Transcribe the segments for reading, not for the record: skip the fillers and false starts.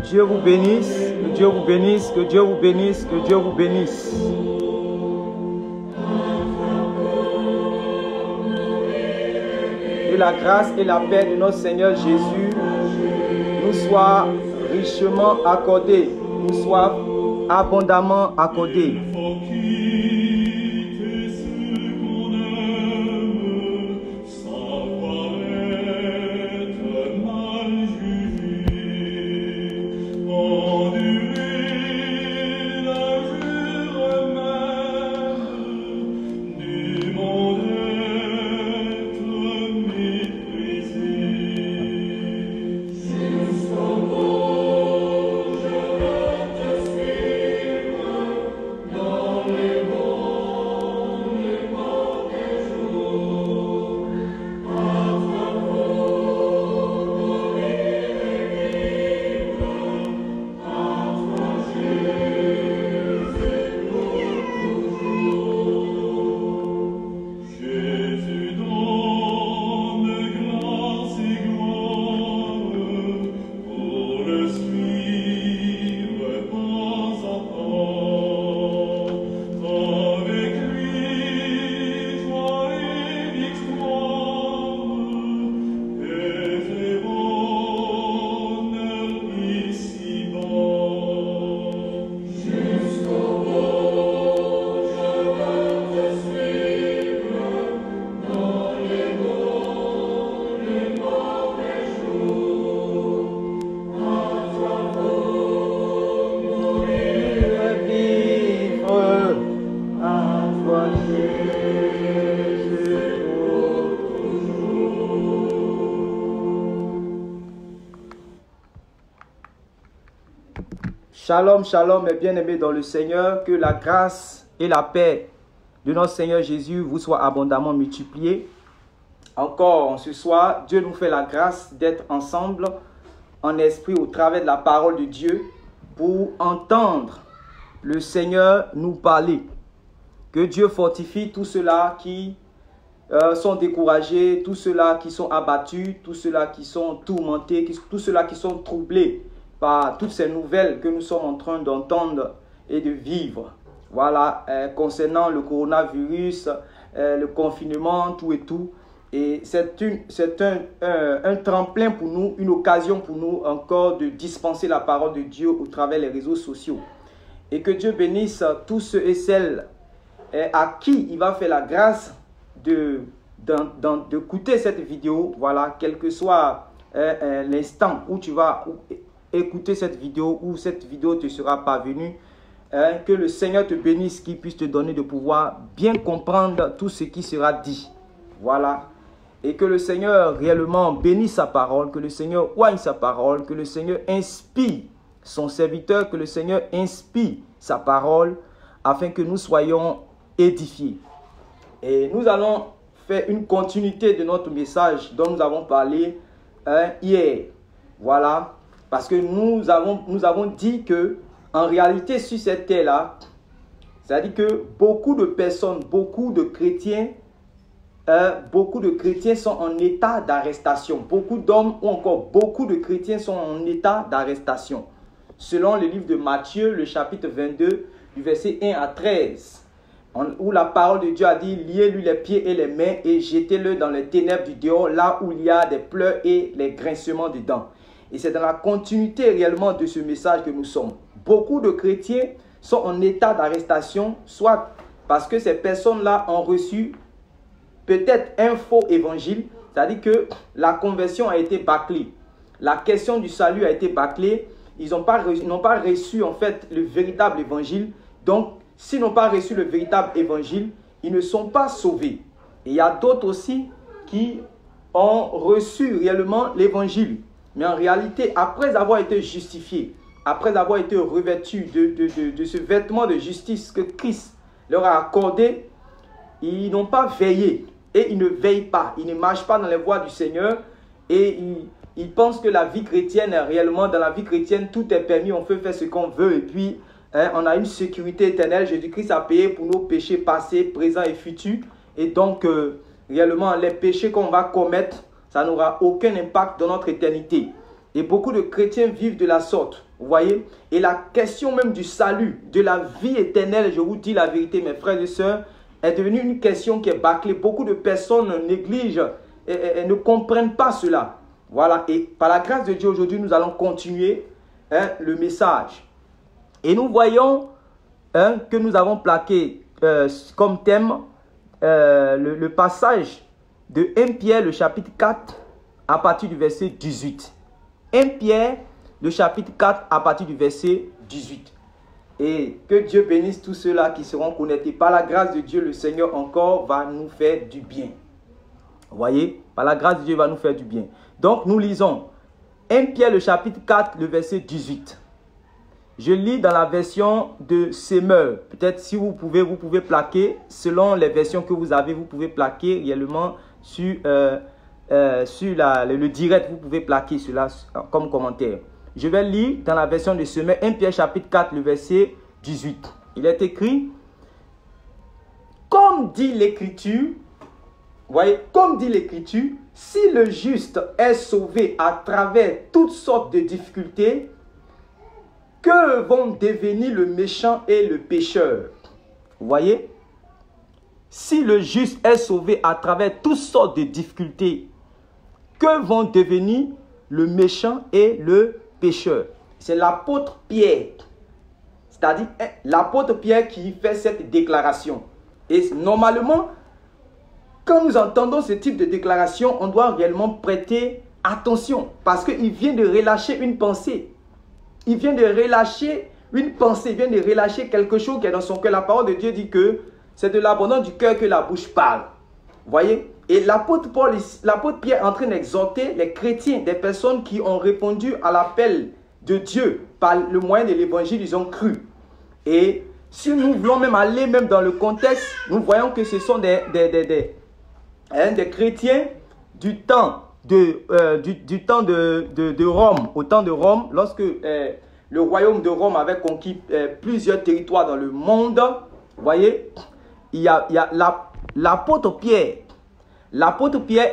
Dieu vous bénisse, que Dieu vous bénisse, que Dieu vous bénisse, que Dieu vous bénisse. Que la grâce et la paix de notre Seigneur Jésus nous soient richement accordées, nous soient abondamment accordées. Shalom, shalom, mes bien-aimés dans le Seigneur, que la grâce et la paix de notre Seigneur Jésus vous soient abondamment multipliées. Encore ce soir, Dieu nous fait la grâce d'être ensemble en esprit au travers de la parole de Dieu pour entendre le Seigneur nous parler. Que Dieu fortifie tous ceux-là qui sont découragés, tous ceux-là qui sont abattus, tous ceux-là qui sont tourmentés, tous ceux-là qui sont troublés par toutes ces nouvelles que nous sommes en train d'entendre et de vivre. Voilà, concernant le coronavirus, le confinement, tout et tout. Et c'est un tremplin pour nous, une occasion pour nous encore de dispenser la parole de Dieu au travers des réseaux sociaux. Et que Dieu bénisse tous ceux et celles à qui il va faire la grâce d'écouter cette vidéo. Voilà, quel que soit l'instant où tu vas écouter cette vidéo, où cette vidéo te sera parvenue, que le Seigneur te bénisse, qu'il puisse te donner de pouvoir bien comprendre tout ce qui sera dit. Voilà. Et que le Seigneur réellement bénisse sa parole, que le Seigneur oigne sa parole, que le Seigneur inspire son serviteur, que le Seigneur inspire sa parole, afin que nous soyons édifiés. Et nous allons faire une continuité de notre message dont nous avons parlé hier. Voilà. Parce que nous avons dit que, en réalité, sur cette terre-là, c'est-à-dire que beaucoup de personnes, beaucoup de chrétiens sont en état d'arrestation. Beaucoup d'hommes ou encore beaucoup de chrétiens sont en état d'arrestation. Selon le livre de Matthieu, le chapitre 22, du verset 1 à 13, où la parole de Dieu a dit « Liez-lui les pieds et les mains et jetez-le dans les ténèbres du dehors, là où il y a des pleurs et les grincements de dents. » Et c'est dans la continuité réellement de ce message que nous sommes. Beaucoup de chrétiens sont en état d'arrestation, soit parce que ces personnes-là ont reçu peut-être un faux évangile, c'est-à-dire que la conversion a été bâclée. La question du salut a été bâclée. Ils n'ont pas reçu en fait le véritable évangile. Donc, s'ils n'ont pas reçu le véritable évangile, ils ne sont pas sauvés. Et il y a d'autres aussi qui ont reçu réellement l'évangile. Mais en réalité, après avoir été justifiés, après avoir été revêtus de ce vêtement de justice que Christ leur a accordé, ils n'ont pas veillé. Et ils ne veillent pas. Ils ne marchent pas dans les voies du Seigneur. Et ils pensent que la vie chrétienne, réellement, dans la vie chrétienne, tout est permis. On peut faire ce qu'on veut. Et puis, on a une sécurité éternelle. Jésus-Christ a payé pour nos péchés passés, présents et futurs. Et donc, réellement, les péchés qu'on va commettre, ça n'aura aucun impact dans notre éternité. Et beaucoup de chrétiens vivent de la sorte. Vous voyez? Et la question même du salut, de la vie éternelle, je vous dis la vérité, mes frères et sœurs, est devenue une question qui est bâclée. Beaucoup de personnes négligent et ne comprennent pas cela. Voilà. Et par la grâce de Dieu, aujourd'hui, nous allons continuer le message. Et nous voyons que nous avons plaqué comme thème le passage de 1 Pierre, le chapitre 4, à partir du verset 18. 1 Pierre, le chapitre 4, à partir du verset 18. Et que Dieu bénisse tous ceux-là qui seront connectés. Par la grâce de Dieu, le Seigneur encore va nous faire du bien. Vous voyez? Par la grâce de Dieu, il va nous faire du bien. Donc, nous lisons 1 Pierre, le chapitre 4, le verset 18. Je lis dans la version de Semeur. Peut-être si vous pouvez plaquer, selon les versions que vous avez, vous pouvez plaquer réellement sur le direct, vous pouvez plaquer cela comme commentaire. Je vais lire dans la version de Semeur, 1 Pierre chapitre 4, le verset 18. Il est écrit, comme dit l'Écriture, voyez, comme dit l'Écriture, si le juste est sauvé à travers toutes sortes de difficultés, que vont devenir le méchant et le pécheur? Vous voyez? Si le juste est sauvé à travers toutes sortes de difficultés, que vont devenir le méchant et le pécheur? C'est l'apôtre Pierre, c'est-à-dire l'apôtre Pierre qui fait cette déclaration. Et normalement, quand nous entendons ce type de déclaration, on doit réellement prêter attention parce qu'il vient de relâcher une pensée. Il vient de relâcher une pensée, il vient de relâcher quelque chose qui est dans son cœur. La parole de Dieu dit que c'est de l'abondance du cœur que la bouche parle. Vous voyez? Et l'apôtre Pierre est en train d'exhorter les chrétiens, des personnes qui ont répondu à l'appel de Dieu par le moyen de l'évangile, ils ont cru. Et si nous voulons même aller même dans le contexte, nous voyons que ce sont des chrétiens du temps de Rome, au temps de Rome, lorsque le royaume de Rome avait conquis plusieurs territoires dans le monde. Vous voyez, il y a l'apôtre Pierre. L'apôtre Pierre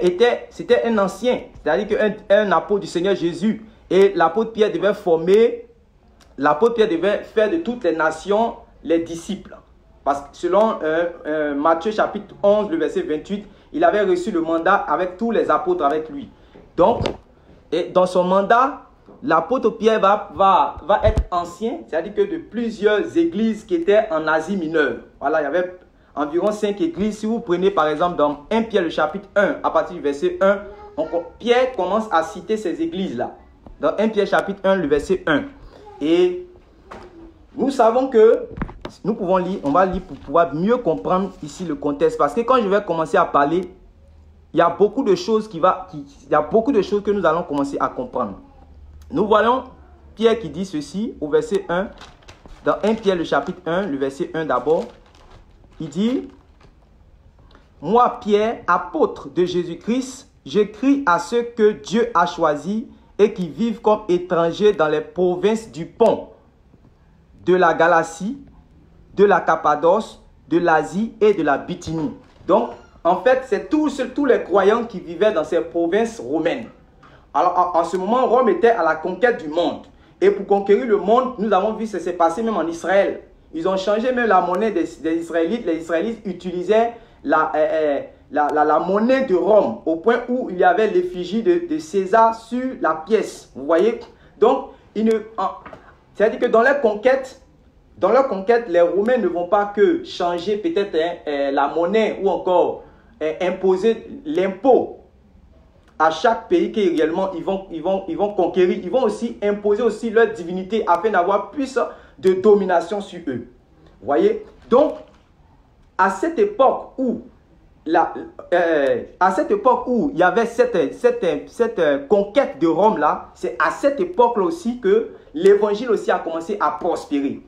c'était un ancien, c'est-à-dire qu'un apôtre du Seigneur Jésus. Et l'apôtre Pierre devait faire de toutes les nations les disciples. Parce que selon Matthieu chapitre 11, le verset 28, il avait reçu le mandat avec tous les apôtres avec lui. Donc, dans son mandat, l'apôtre Pierre va être ancien, c'est-à-dire que de plusieurs églises qui étaient en Asie mineure. Voilà, il y avait environ 5 églises. Si vous prenez par exemple dans 1 Pierre le chapitre 1, à partir du verset 1, Pierre commence à citer ces églises-là. Dans 1 Pierre chapitre 1, le verset 1. Et nous savons que nous pouvons lire, on va lire pour pouvoir mieux comprendre ici le contexte. Parce que quand je vais commencer à parler, il y a beaucoup de choses que nous allons commencer à comprendre. Nous voyons Pierre qui dit ceci au verset 1, dans 1 Pierre le chapitre 1, le verset 1 d'abord. Il dit, « Moi Pierre, apôtre de Jésus-Christ, j'écris à ceux que Dieu a choisis et qui vivent comme étrangers dans les provinces du Pont, de la Galatie, de la Cappadoce, de l'Asie et de la Bithynie. » Donc, en fait, c'est tous les croyants qui vivaient dans ces provinces romaines. Alors, en ce moment, Rome était à la conquête du monde. Et pour conquérir le monde, nous avons vu ce qui s'est passé même en Israël. Ils ont changé même la monnaie des Israélites. Les Israélites utilisaient la monnaie de Rome, au point où il y avait l'effigie de César sur la pièce. Vous voyez? Donc, c'est-à-dire que dans leur conquête, les Romains ne vont pas que changer peut-être la monnaie ou encore imposer l'impôt à chaque pays qui réellement ils vont conquérir. Ils vont aussi imposer aussi leur divinité afin d'avoir plus de domination sur eux. Vous voyez? Donc, à cette époque où il y avait cette conquête de Rome là, c'est à cette époque là aussi que l'évangile aussi a commencé à prospérer.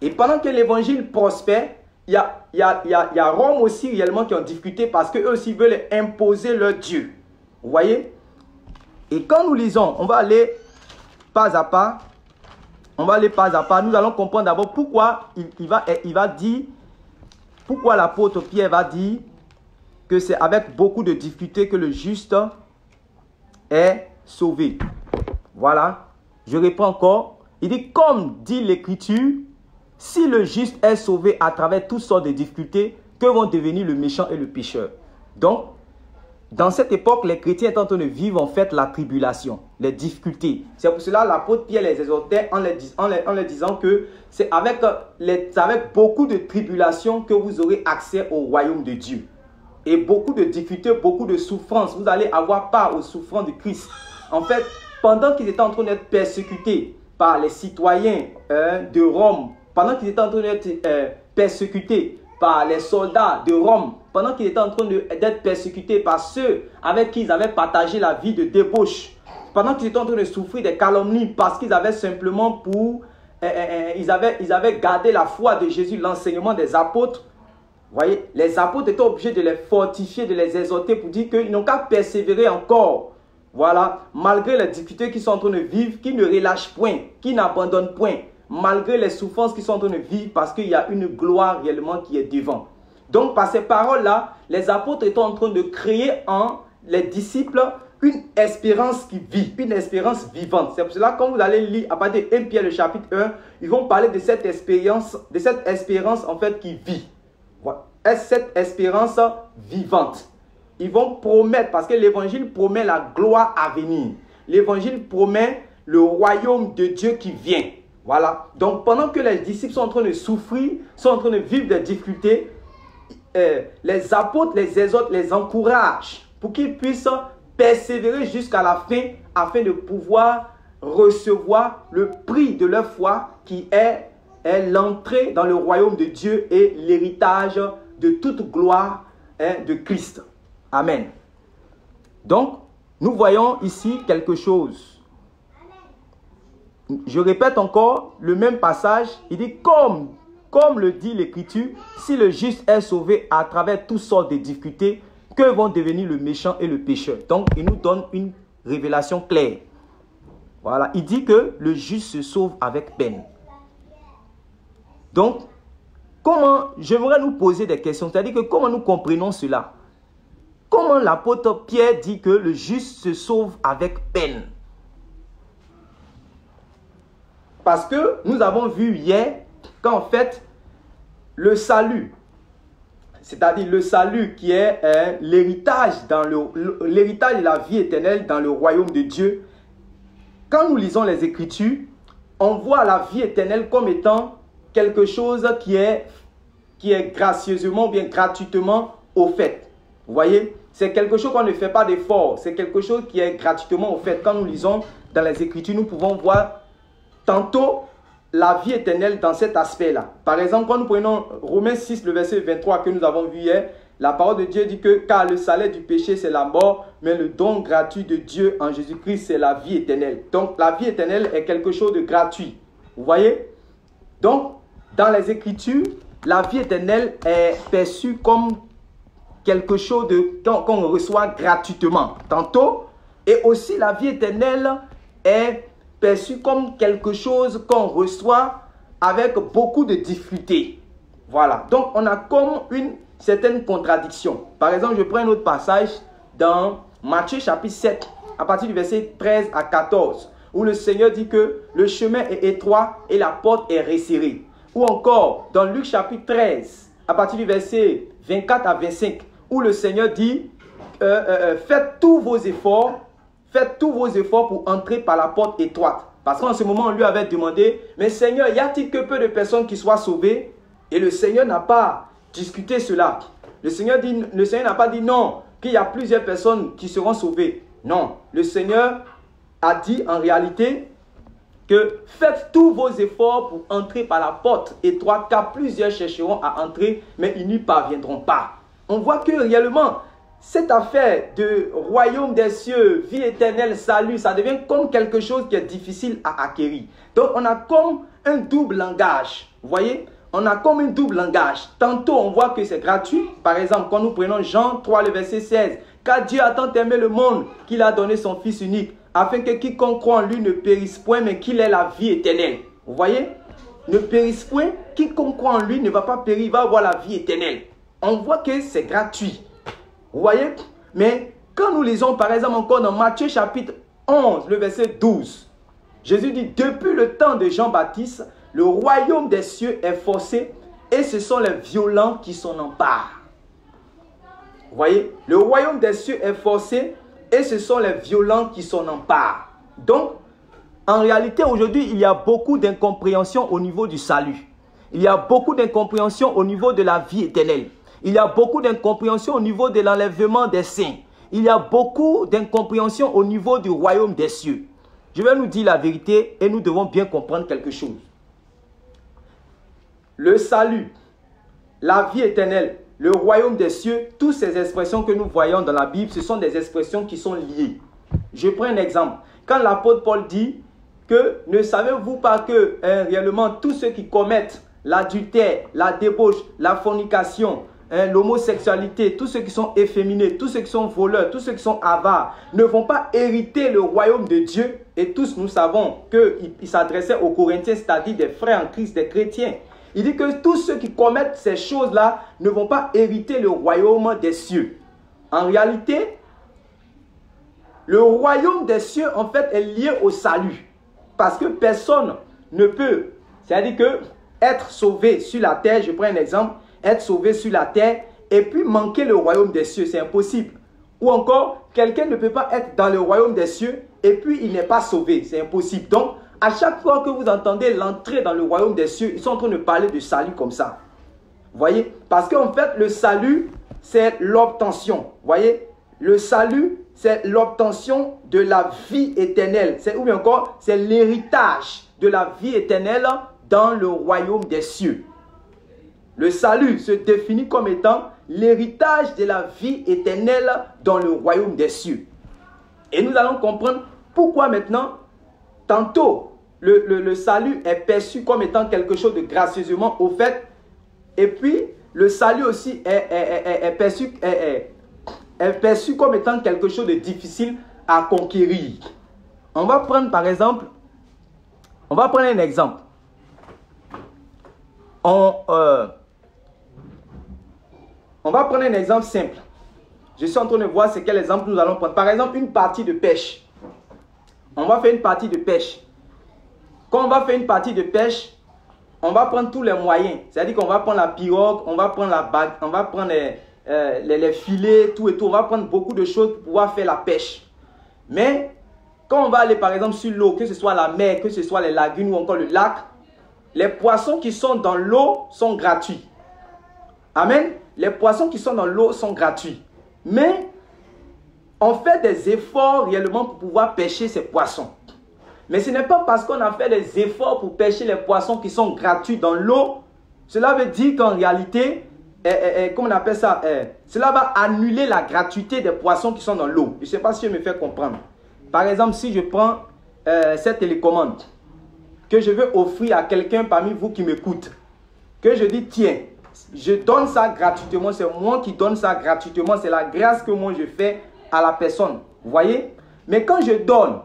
Et pendant que l'évangile prospère, il y a Rome aussi réellement qui ont discuté parce qu'eux aussi veulent imposer leur Dieu. Vous voyez? Et quand nous lisons, on va aller pas à pas. Nous allons comprendre d'abord pourquoi il va dire, pourquoi l'apôtre Pierre va dire que c'est avec beaucoup de difficultés que le juste est sauvé. Voilà. Je reprends encore. Il dit, comme dit l'Écriture, si le juste est sauvé à travers toutes sortes de difficultés, que vont devenir le méchant et le pécheur? Donc, dans cette époque, les chrétiens étaient en train de vivre en fait la tribulation, les difficultés. C'est pour cela que l'apôtre Pierre les exhortait en leur disant que c'est avec beaucoup de tribulations que vous aurez accès au royaume de Dieu. Et beaucoup de difficultés, beaucoup de souffrances. Vous allez avoir part aux souffrances de Christ. En fait, pendant qu'ils étaient en train d'être persécutés par les citoyens de Rome, pendant qu'ils étaient en train d'être persécutés par les soldats de Rome, pendant qu'ils étaient en train d'être persécutés par ceux avec qui ils avaient partagé la vie de débauche, pendant qu'ils étaient en train de souffrir des calomnies parce qu'ils avaient simplement ils avaient gardé la foi de Jésus, l'enseignement des apôtres. Vous voyez, les apôtres étaient obligés de les fortifier, de les exhorter pour dire qu'ils n'ont qu'à persévérer encore. Voilà, malgré les difficultés qu'ils sont en train de vivre, qu'ils ne relâchent point, qu'ils n'abandonnent point, malgré les souffrances qu'ils sont en train de vivre, parce qu'il y a une gloire réellement qui est devant. Donc, par ces paroles-là, les apôtres étaient en train de créer en les disciples une espérance qui vit, une espérance vivante. C'est pour cela que quand vous allez lire à partir de 1 Pierre le chapitre 1, ils vont parler de cette espérance en fait qui vit. Voilà. Cette espérance vivante. Ils vont promettre, parce que l'évangile promet la gloire à venir. L'évangile promet le royaume de Dieu qui vient. Voilà. Donc, pendant que les disciples sont en train de souffrir, sont en train de vivre des difficultés, les apôtres les exhortent, les encouragent pour qu'ils puissent persévérer jusqu'à la fin afin de pouvoir recevoir le prix de leur foi qui est l'entrée dans le royaume de Dieu et l'héritage de toute gloire de Christ. Amen. Donc, nous voyons ici quelque chose. Je répète encore le même passage. Il dit comme le dit l'Écriture, si le juste est sauvé à travers toutes sortes de difficultés, que vont devenir le méchant et le pécheur? Donc, il nous donne une révélation claire. Voilà, il dit que le juste se sauve avec peine. Donc, comment, j'aimerais nous poser des questions, c'est-à-dire que comment nous comprenons cela? Comment l'apôtre Pierre dit que le juste se sauve avec peine? Parce que nous avons vu hier qu'en fait, le salut, c'est-à-dire le salut qui est l'héritage de la vie éternelle dans le royaume de Dieu, quand nous lisons les Écritures, on voit la vie éternelle comme étant quelque chose qui est gracieusement ou bien gratuitement offert. Vous voyez, c'est quelque chose qu'on ne fait pas d'effort, c'est quelque chose qui est gratuitement offert. Quand nous lisons dans les Écritures, nous pouvons voir tantôt la vie éternelle dans cet aspect-là. Par exemple, quand nous prenons Romains 6, le verset 23 que nous avons vu hier, la parole de Dieu dit que car le salaire du péché c'est la mort, mais le don gratuit de Dieu en Jésus-Christ c'est la vie éternelle. Donc la vie éternelle est quelque chose de gratuit. Vous voyez? Donc dans les Écritures, la vie éternelle est perçue comme quelque chose qu'on reçoit gratuitement. Tantôt, et aussi la vie éternelle est perçu comme quelque chose qu'on reçoit avec beaucoup de difficultés. Voilà. Donc, on a comme une certaine contradiction. Par exemple, je prends un autre passage dans Matthieu chapitre 7, à partir du verset 13 à 14, où le Seigneur dit que le chemin est étroit et la porte est resserrée. Ou encore, dans Luc chapitre 13, à partir du verset 24 à 25, où le Seigneur dit, faites tous vos efforts pour entrer par la porte étroite. Parce qu'en ce moment, on lui avait demandé, mais Seigneur, y a-t-il que peu de personnes qui soient sauvées? Et le Seigneur n'a pas discuté cela. Le Seigneur n'a pas dit non, qu'il y a plusieurs personnes qui seront sauvées. Non, le Seigneur a dit en réalité que faites tous vos efforts pour entrer par la porte étroite, car plusieurs chercheront à entrer, mais ils n'y parviendront pas. On voit que réellement, cette affaire de royaume des cieux, vie éternelle, salut, ça devient comme quelque chose qui est difficile à acquérir. Donc, on a comme un double langage. Vous voyez? On a comme un double langage. Tantôt, on voit que c'est gratuit. Par exemple, quand nous prenons Jean 3, le verset 16. Car Dieu a tant aimé le monde qu'il a donné son Fils unique, afin que quiconque croit en lui ne périsse point, mais qu'il ait la vie éternelle. Vous voyez? Ne périsse point, quiconque croit en lui ne va pas périr, il va avoir la vie éternelle. On voit que c'est gratuit. Vous voyez? Mais quand nous lisons par exemple encore dans Matthieu chapitre 11, le verset 12, Jésus dit, depuis le temps de Jean-Baptiste, le royaume des cieux est forcé et ce sont les violents qui s'en emparent. Vous voyez, le royaume des cieux est forcé et ce sont les violents qui s'en emparent. Donc, en réalité, aujourd'hui, il y a beaucoup d'incompréhension au niveau du salut. Il y a beaucoup d'incompréhension au niveau de la vie éternelle. Il y a beaucoup d'incompréhension au niveau de l'enlèvement des saints. Il y a beaucoup d'incompréhension au niveau du royaume des cieux. Je vais nous dire la vérité et nous devons bien comprendre quelque chose. Le salut, la vie éternelle, le royaume des cieux, toutes ces expressions que nous voyons dans la Bible, ce sont des expressions qui sont liées. Je prends un exemple. Quand l'apôtre Paul dit que ne savez-vous pas que réellement tous ceux qui commettent l'adultère, la débauche, la fornication, l'homosexualité, tous ceux qui sont efféminés, tous ceux qui sont voleurs, tous ceux qui sont avares, ne vont pas hériter le royaume de Dieu. Et tous nous savons qu'il s'adressait aux Corinthiens, c'est-à-dire des frères en Christ, des chrétiens. Il dit que tous ceux qui commettent ces choses-là ne vont pas hériter le royaume des cieux. En réalité, le royaume des cieux, en fait, est lié au salut. Parce que personne ne peut, c'est-à-dire que être sauvé sur la terre, je prends un exemple, être sauvé sur la terre et puis manquer le royaume des cieux, c'est impossible. Ou encore, quelqu'un ne peut pas être dans le royaume des cieux et puis il n'est pas sauvé, c'est impossible. Donc, à chaque fois que vous entendez l'entrée dans le royaume des cieux, ils sont en train de parler de salut comme ça. Vous voyez? Parce qu'en fait, le salut, c'est l'obtention. Vous voyez? Le salut, c'est l'obtention de la vie éternelle. Ou bien encore, c'est l'héritage de la vie éternelle dans le royaume des cieux. Le salut se définit comme étant l'héritage de la vie éternelle dans le royaume des cieux. Et nous allons comprendre pourquoi maintenant, tantôt, le salut est perçu comme étant quelque chose de gracieusement offert. Et puis, le salut aussi est perçu comme étant quelque chose de difficile à conquérir. On va prendre par exemple, on va prendre un exemple. On va prendre un exemple simple. Je suis en train de voir c'est quel exemple nous allons prendre. Par exemple, une partie de pêche. On va faire une partie de pêche. Quand on va faire une partie de pêche, on va prendre tous les moyens. C'est-à-dire qu'on va prendre la pirogue, on va prendre la bague, on va prendre les filets, tout et tout. On va prendre beaucoup de choses pour pouvoir faire la pêche. Mais quand on va aller par exemple sur l'eau, que ce soit la mer, que ce soit les lagunes ou encore le lac, les poissons qui sont dans l'eau sont gratuits. Amen. Les poissons qui sont dans l'eau sont gratuits. Mais on fait des efforts réellement pour pouvoir pêcher ces poissons. Mais ce n'est pas parce qu'on a fait des efforts pour pêcher les poissons qui sont gratuits dans l'eau. Cela veut dire qu'en réalité, comment on appelle ça, cela va annuler la gratuité des poissons qui sont dans l'eau. Je ne sais pas si je me fais comprendre. Par exemple, si je prends cette télécommande que je veux offrir à quelqu'un parmi vous qui m'écoute, que je dis tiens, je donne ça gratuitement, c'est moi qui donne ça gratuitement, c'est la grâce que moi je fais à la personne. Vous voyez? Mais quand je donne,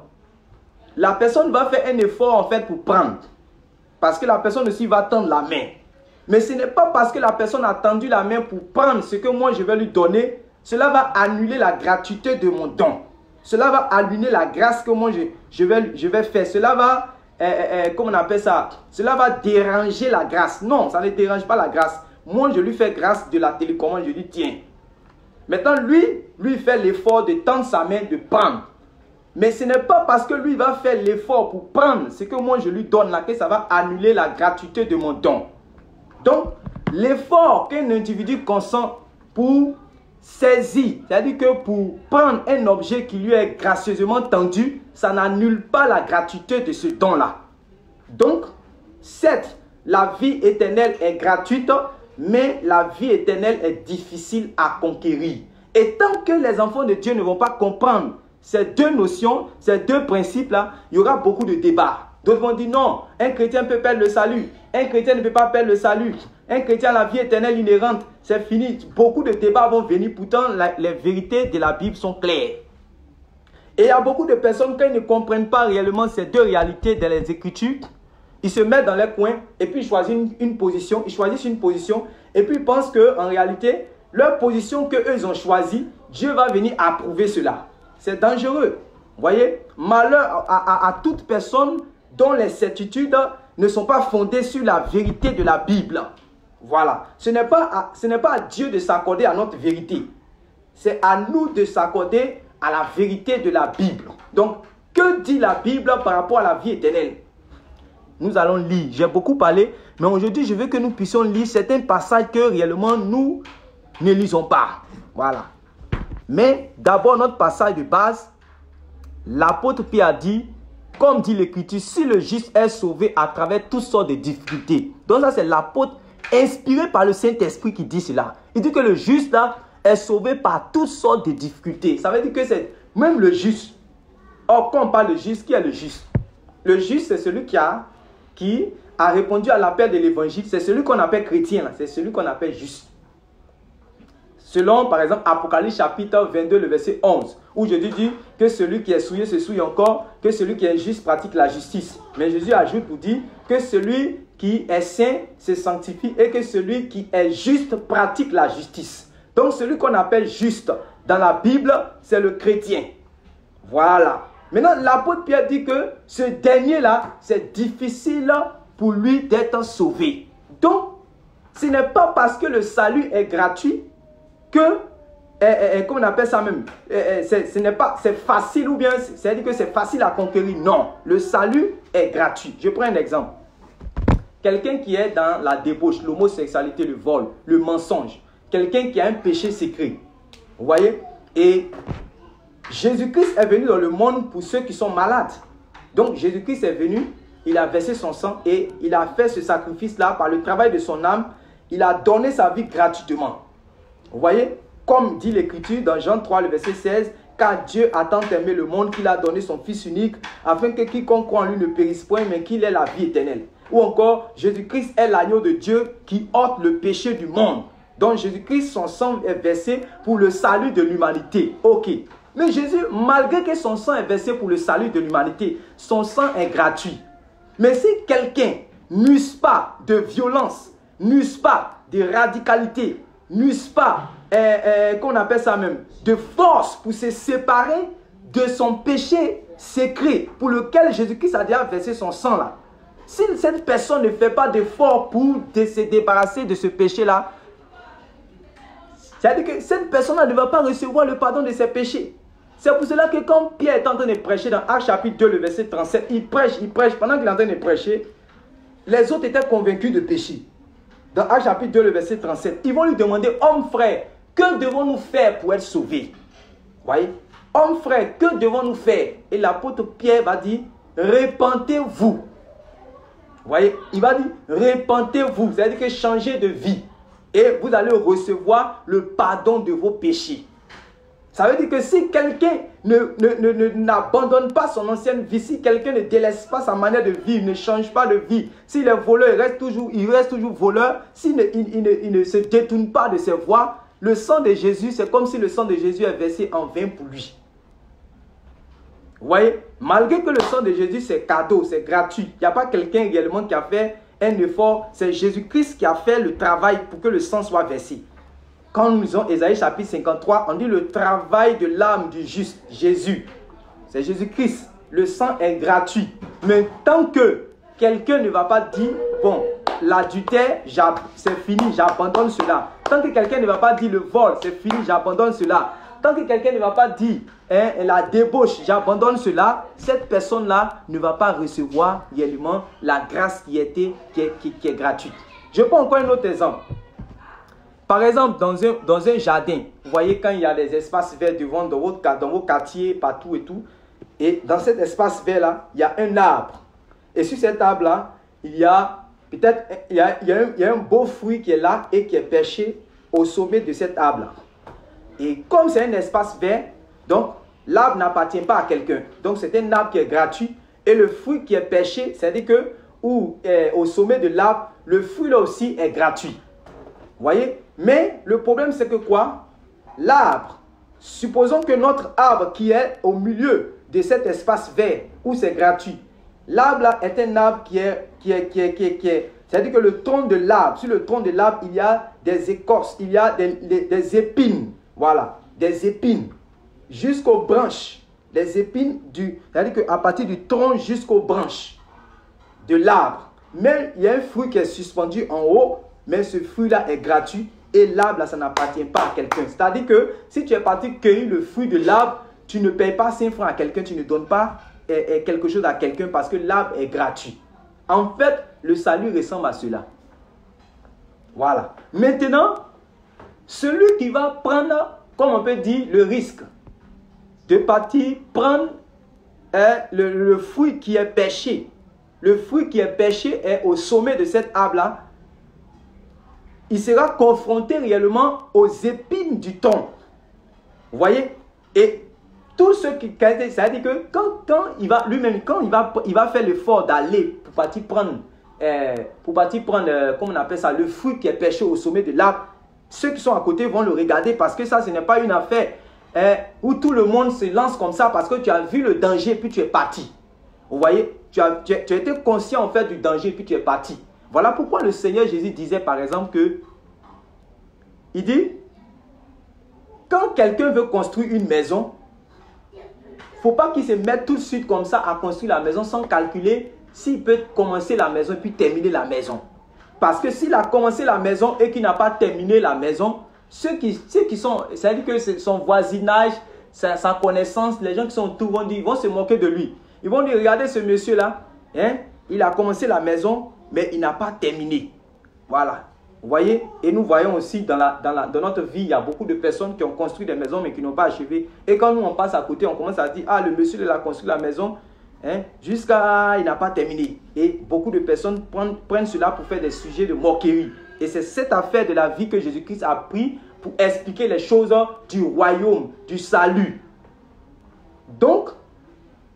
la personne va faire un effort en fait pour prendre. Parce que la personne aussi va tendre la main. Mais ce n'est pas parce que la personne a tendu la main pour prendre ce que moi je vais lui donner, cela va annuler la gratuité de mon don. Cela va annuler la grâce que moi je vais faire. Cela va, comment on appelle ça? Cela va déranger la grâce. Non, ça ne dérange pas la grâce. Moi, je lui fais grâce de la télécommande, je lui tiens. Maintenant, lui fait l'effort de tendre sa main, de prendre. Mais ce n'est pas parce que lui va faire l'effort pour prendre ce que moi je lui donne là que ça va annuler la gratuité de mon don. Donc, l'effort qu'un individu consent pour saisir, c'est-à-dire que pour prendre un objet qui lui est gracieusement tendu, ça n'annule pas la gratuité de ce don-là. Donc, certes, la vie éternelle est gratuite, mais la vie éternelle est difficile à conquérir. Et tant que les enfants de Dieu ne vont pas comprendre ces deux notions, ces deux principes-là, il y aura beaucoup de débats. D'autres vont dire non, un chrétien peut perdre le salut. Un chrétien ne peut pas perdre le salut. Un chrétien a la vie éternelle inhérente. C'est fini. Beaucoup de débats vont venir. Pourtant, les vérités de la Bible sont claires. Et il y a beaucoup de personnes qui ne comprennent pas réellement ces deux réalités dans les Écritures. Ils se mettent dans les coins et puis ils choisissent une position. Ils choisissent une position et puis ils pensent qu'en réalité, leur position qu'eux ils ont choisie, Dieu va venir approuver cela. C'est dangereux. Vous voyez, malheur à toute personne dont les certitudes ne sont pas fondées sur la vérité de la Bible. Voilà. Ce n'est pas à Dieu de s'accorder à notre vérité. C'est à nous de s'accorder à la vérité de la Bible. Donc, que dit la Bible par rapport à la vie éternelle? Nous allons lire. J'ai beaucoup parlé, mais aujourd'hui, je veux que nous puissions lire certains passages que réellement nous ne lisons pas. Voilà. Mais d'abord, notre passage de base, l'apôtre Pierre a dit, comme dit l'Écriture, si le juste est sauvé à travers toutes sortes de difficultés. Donc ça, c'est l'apôtre inspiré par le Saint-Esprit qui dit cela. Il dit que le juste là est sauvé par toutes sortes de difficultés. Ça veut dire que c'est même le juste. Or, quand on parle de juste, qui est le juste? Le juste, c'est celui qui a répondu à l'appel de l'évangile. C'est celui qu'on appelle chrétien. C'est celui qu'on appelle juste. Selon, par exemple, Apocalypse chapitre 22, le verset 11, où Jésus dit que celui qui est souillé se souille encore, que celui qui est juste pratique la justice. Mais Jésus ajoute pour dire que celui qui est saint se sanctifie et que celui qui est juste pratique la justice. Donc, celui qu'on appelle juste dans la Bible, c'est le chrétien. Voilà. Maintenant, l'apôtre Pierre dit que ce dernier-là, c'est difficile pour lui d'être sauvé. Donc, ce n'est pas parce que le salut est gratuit que, comment on appelle ça même, c'est facile ou bien, c'est-à-dire que c'est facile à conquérir. Non, le salut est gratuit. Je prends un exemple. Quelqu'un qui est dans la débauche, l'homosexualité, le vol, le mensonge. Quelqu'un qui a un péché secret. Vous voyez? Et Jésus-Christ est venu dans le monde pour ceux qui sont malades. Donc Jésus-Christ est venu, il a versé son sang et il a fait ce sacrifice-là par le travail de son âme. Il a donné sa vie gratuitement. Vous voyez, comme dit l'Écriture dans Jean 3, le verset 16, « Car Dieu a tant aimé le monde qu'il a donné son Fils unique, afin que quiconque croit en lui ne périsse point, mais qu'il ait la vie éternelle. » Ou encore, Jésus-Christ est l'agneau de Dieu qui ôte le péché du monde. Donc Jésus-Christ, son sang est versé pour le salut de l'humanité. Ok. Mais Jésus, malgré que son sang est versé pour le salut de l'humanité, son sang est gratuit. Mais si quelqu'un n'use pas de violence, n'use pas de radicalité, n'use pas, qu'on appelle ça même, de force pour se séparer de son péché secret pour lequel Jésus-Christ a déjà versé son sang là. Si cette personne ne fait pas d'effort pour se débarrasser de ce péché-là, c'est-à-dire que cette personne-là ne va pas recevoir le pardon de ses péchés. C'est pour cela que quand Pierre est en train de prêcher dans Actes chapitre 2, le verset 37, il prêche. Pendant qu'il est en train de prêcher, les autres étaient convaincus de péché. Dans Actes chapitre 2, le verset 37, ils vont lui demander, homme frère, que devons-nous faire pour être sauvés? Vous voyez? Homme frère, que devons-nous faire? Et l'apôtre Pierre va dire, repentez-vous. Vous voyez? Il va dire, repentez-vous. C'est-à-dire que changez de vie. Et vous allez recevoir le pardon de vos péchés. Ça veut dire que si quelqu'un n'abandonne pas son ancienne vie, si quelqu'un ne délaisse pas sa manière de vivre, ne change pas de vie, s'il est voleur, il reste toujours voleur, s'il ne se détourne pas de ses voies, le sang de Jésus, c'est comme si le sang de Jésus est versé en vain pour lui. Vous voyez, malgré que le sang de Jésus, c'est cadeau, c'est gratuit, il n'y a pas quelqu'un réellement qui a fait un effort, c'est Jésus-Christ qui a fait le travail pour que le sang soit versé. Quand nous lisons Ésaïe chapitre 53, on dit le travail de l'âme du juste, Jésus. C'est Jésus-Christ. Le sang est gratuit. Mais tant que quelqu'un ne va pas dire, bon, l'adultère, c'est fini, j'abandonne cela. Tant que quelqu'un ne va pas dire le vol, c'est fini, j'abandonne cela. Tant que quelqu'un ne va pas dire la débauche, j'abandonne cela, cette personne-là ne va pas recevoir réellement la grâce qui est gratuite. Je prends encore un autre exemple. Par exemple, dans un jardin, vous voyez quand il y a des espaces verts devant dans vos quartiers, partout et tout. Et dans cet espace vert-là, il y a un arbre. Et sur cet arbre-là, il y a un beau fruit qui est là et qui est perché au sommet de cet arbre-là. Et comme c'est un espace vert, donc l'arbre n'appartient pas à quelqu'un. Donc c'est un arbre qui est gratuit. Et le fruit qui est perché, c'est-à-dire que au sommet de l'arbre, le fruit là aussi est gratuit. Vous voyez? Mais le problème, c'est que quoi? L'arbre, supposons que notre arbre qui est au milieu de cet espace vert où c'est gratuit, l'arbre là est un arbre qui est c'est-à-dire que le tronc de l'arbre, sur le tronc de l'arbre, il y a des écorces, il y a des épines, voilà, des épines jusqu'aux branches. les épines c'est-à-dire qu'à partir du tronc jusqu'aux branches de l'arbre. Mais il y a un fruit qui est suspendu en haut, mais ce fruit-là est gratuit et l'arbre, là, ça n'appartient pas à quelqu'un. C'est-à-dire que si tu es parti cueillir le fruit de l'arbre, tu ne payes pas 5 francs à quelqu'un, tu ne donnes pas quelque chose à quelqu'un parce que l'arbre est gratuit. En fait, le salut ressemble à cela. Voilà. Maintenant, celui qui va prendre, comme on peut dire, le risque de partir prendre le fruit qui est pêché. Le fruit qui est pêché est au sommet de cet arbre-là. Il sera confronté réellement aux épines du tronc. Vous voyez? Et tout ce qui... C'est-à-dire que quand il va lui-même, quand il va faire l'effort d'aller pour partir prendre, comment on appelle ça, le fruit qui est pêché au sommet de l'arbre, ceux qui sont à côté vont le regarder parce que ça, ce n'est pas une affaire où tout le monde se lance comme ça parce que tu as vu le danger puis tu es parti. Vous voyez, tu as été conscient en fait du danger puis tu es parti. Voilà pourquoi le Seigneur Jésus disait par exemple que, il dit, quand quelqu'un veut construire une maison, il ne faut pas qu'il se mette tout de suite comme ça à construire la maison sans calculer s'il peut commencer la maison et puis terminer la maison. Parce que s'il a commencé la maison et qu'il n'a pas terminé la maison, ceux qui sont, c'est-à-dire que son voisinage, sa connaissance, les gens qui sont autour vont se moquer de lui. Ils vont dire, regardez ce monsieur-là, hein, il a commencé la maison, mais il n'a pas terminé. Voilà. Vous voyez? Et nous voyons aussi dans notre vie, il y a beaucoup de personnes qui ont construit des maisons, mais qui n'ont pas achevé. Et quand nous, on passe à côté, on commence à dire, ah, le monsieur, il a construit la maison, hein, jusqu'à il n'a pas terminé. Et beaucoup de personnes prennent cela pour faire des sujets de moquerie. Et c'est cette affaire de la vie que Jésus-Christ a pris pour expliquer les choses du royaume, du salut. Donc,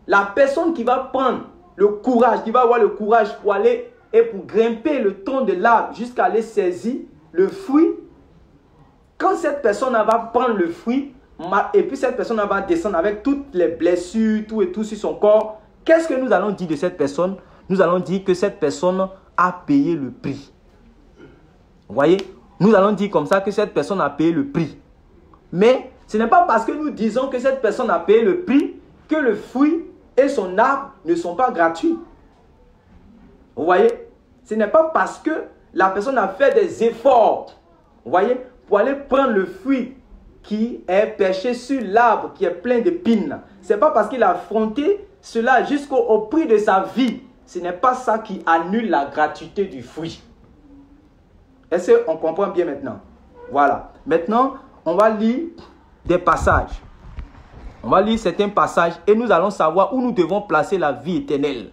la personne qui va prendre le courage, qui va avoir le courage pour aller et pour grimper le tronc de l'arbre jusqu'à aller saisir le fruit, quand cette personne va prendre le fruit, et puis cette personne va descendre avec toutes les blessures, tout et tout sur son corps, qu'est-ce que nous allons dire de cette personne? Nous allons dire que cette personne a payé le prix. Vous voyez? Nous allons dire comme ça que cette personne a payé le prix. Mais ce n'est pas parce que nous disons que cette personne a payé le prix que le fruit et son arbre ne sont pas gratuits. Vous voyez? Ce n'est pas parce que la personne a fait des efforts, vous voyez, pour aller prendre le fruit qui est perché sur l'arbre qui est plein d'épines. Ce n'est pas parce qu'il a affronté cela jusqu'au prix de sa vie. Ce n'est pas ça qui annule la gratuité du fruit. Est-ce qu'on comprend bien maintenant? Voilà. Maintenant, on va lire des passages. On va lire certains passages et nous allons savoir où nous devons placer la vie éternelle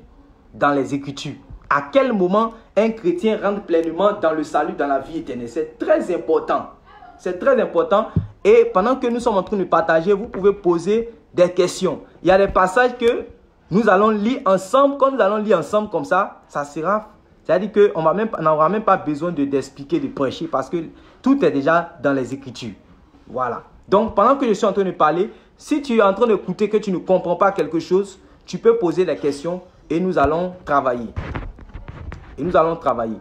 dans les Écritures. À quel moment un chrétien rentre pleinement dans le salut, dans la vie éternelle. C'est très important. C'est très important. Et pendant que nous sommes en train de partager, vous pouvez poser des questions. Il y a des passages que nous allons lire ensemble. Quand nous allons lire ensemble comme ça, ça sera... C'est-à-dire qu'on n'aura même pas besoin d'expliquer, de prêcher parce que tout est déjà dans les Écritures. Voilà. Donc, pendant que je suis en train de parler, si tu es en train d'écouter que tu ne comprends pas quelque chose, tu peux poser des questions et nous allons travailler. Et nous allons travailler.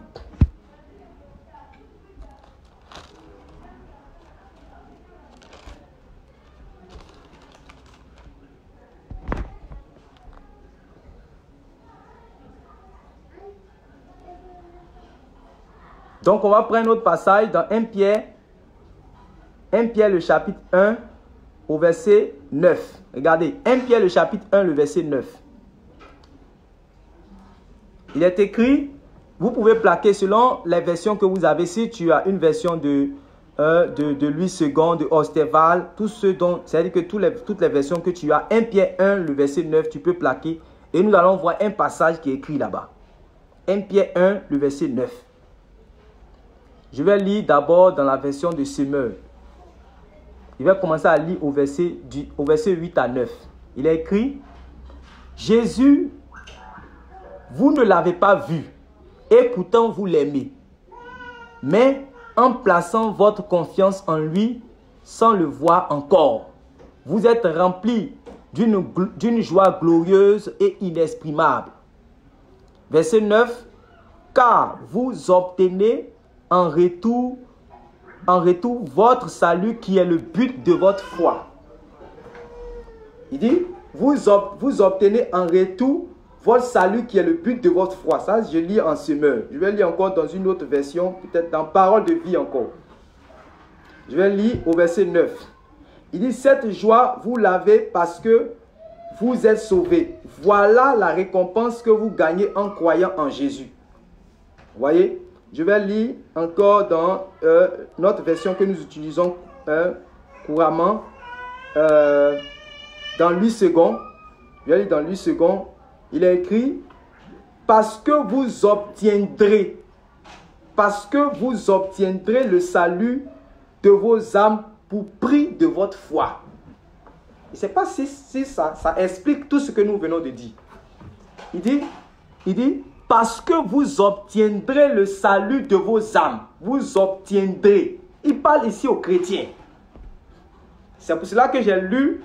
Donc, on va prendre notre passage dans 1 Pierre le chapitre 1 au verset 9. Regardez, 1 Pierre le chapitre 1, le verset 9. Il est écrit, vous pouvez plaquer selon les versions que vous avez. Si tu as une version de Louis II, de Osterval, tout ce dont, c'est-à-dire que toutes les versions que tu as, 1 Pierre 1, le verset 9, tu peux plaquer. Et nous allons voir un passage qui est écrit là-bas. 1 Pierre 1, le verset 9. Je vais lire d'abord dans la version de Semeur. Il va commencer à lire au verset 8 à 9. Il est écrit, Jésus, vous ne l'avez pas vu, et pourtant vous l'aimez. Mais en plaçant votre confiance en lui, sans le voir encore, vous êtes remplis d'une joie glorieuse et inexprimable. Verset 9, car vous obtenez en retour votre salut qui est le but de votre foi. Il dit, vous obtenez en retour votre salut qui est le but de votre foi. Ça, je lis en semeur. Je vais lire encore dans une autre version, peut-être dans Parole de vie encore. Je vais lire au verset 9. Il dit, cette joie, vous l'avez parce que vous êtes sauvés. Voilà la récompense que vous gagnez en croyant en Jésus. Vous voyez? Je vais lire encore dans notre version que nous utilisons couramment. Dans 8 secondes. Je vais lire dans 8 secondes. Il est écrit, parce que vous obtiendrez le salut de vos âmes pour prix de votre foi. Je ne sais pas si ça explique tout ce que nous venons de dire. Il dit, parce que vous obtiendrez le salut de vos âmes. Vous obtiendrez. Il parle ici aux chrétiens. C'est pour cela que j'ai lu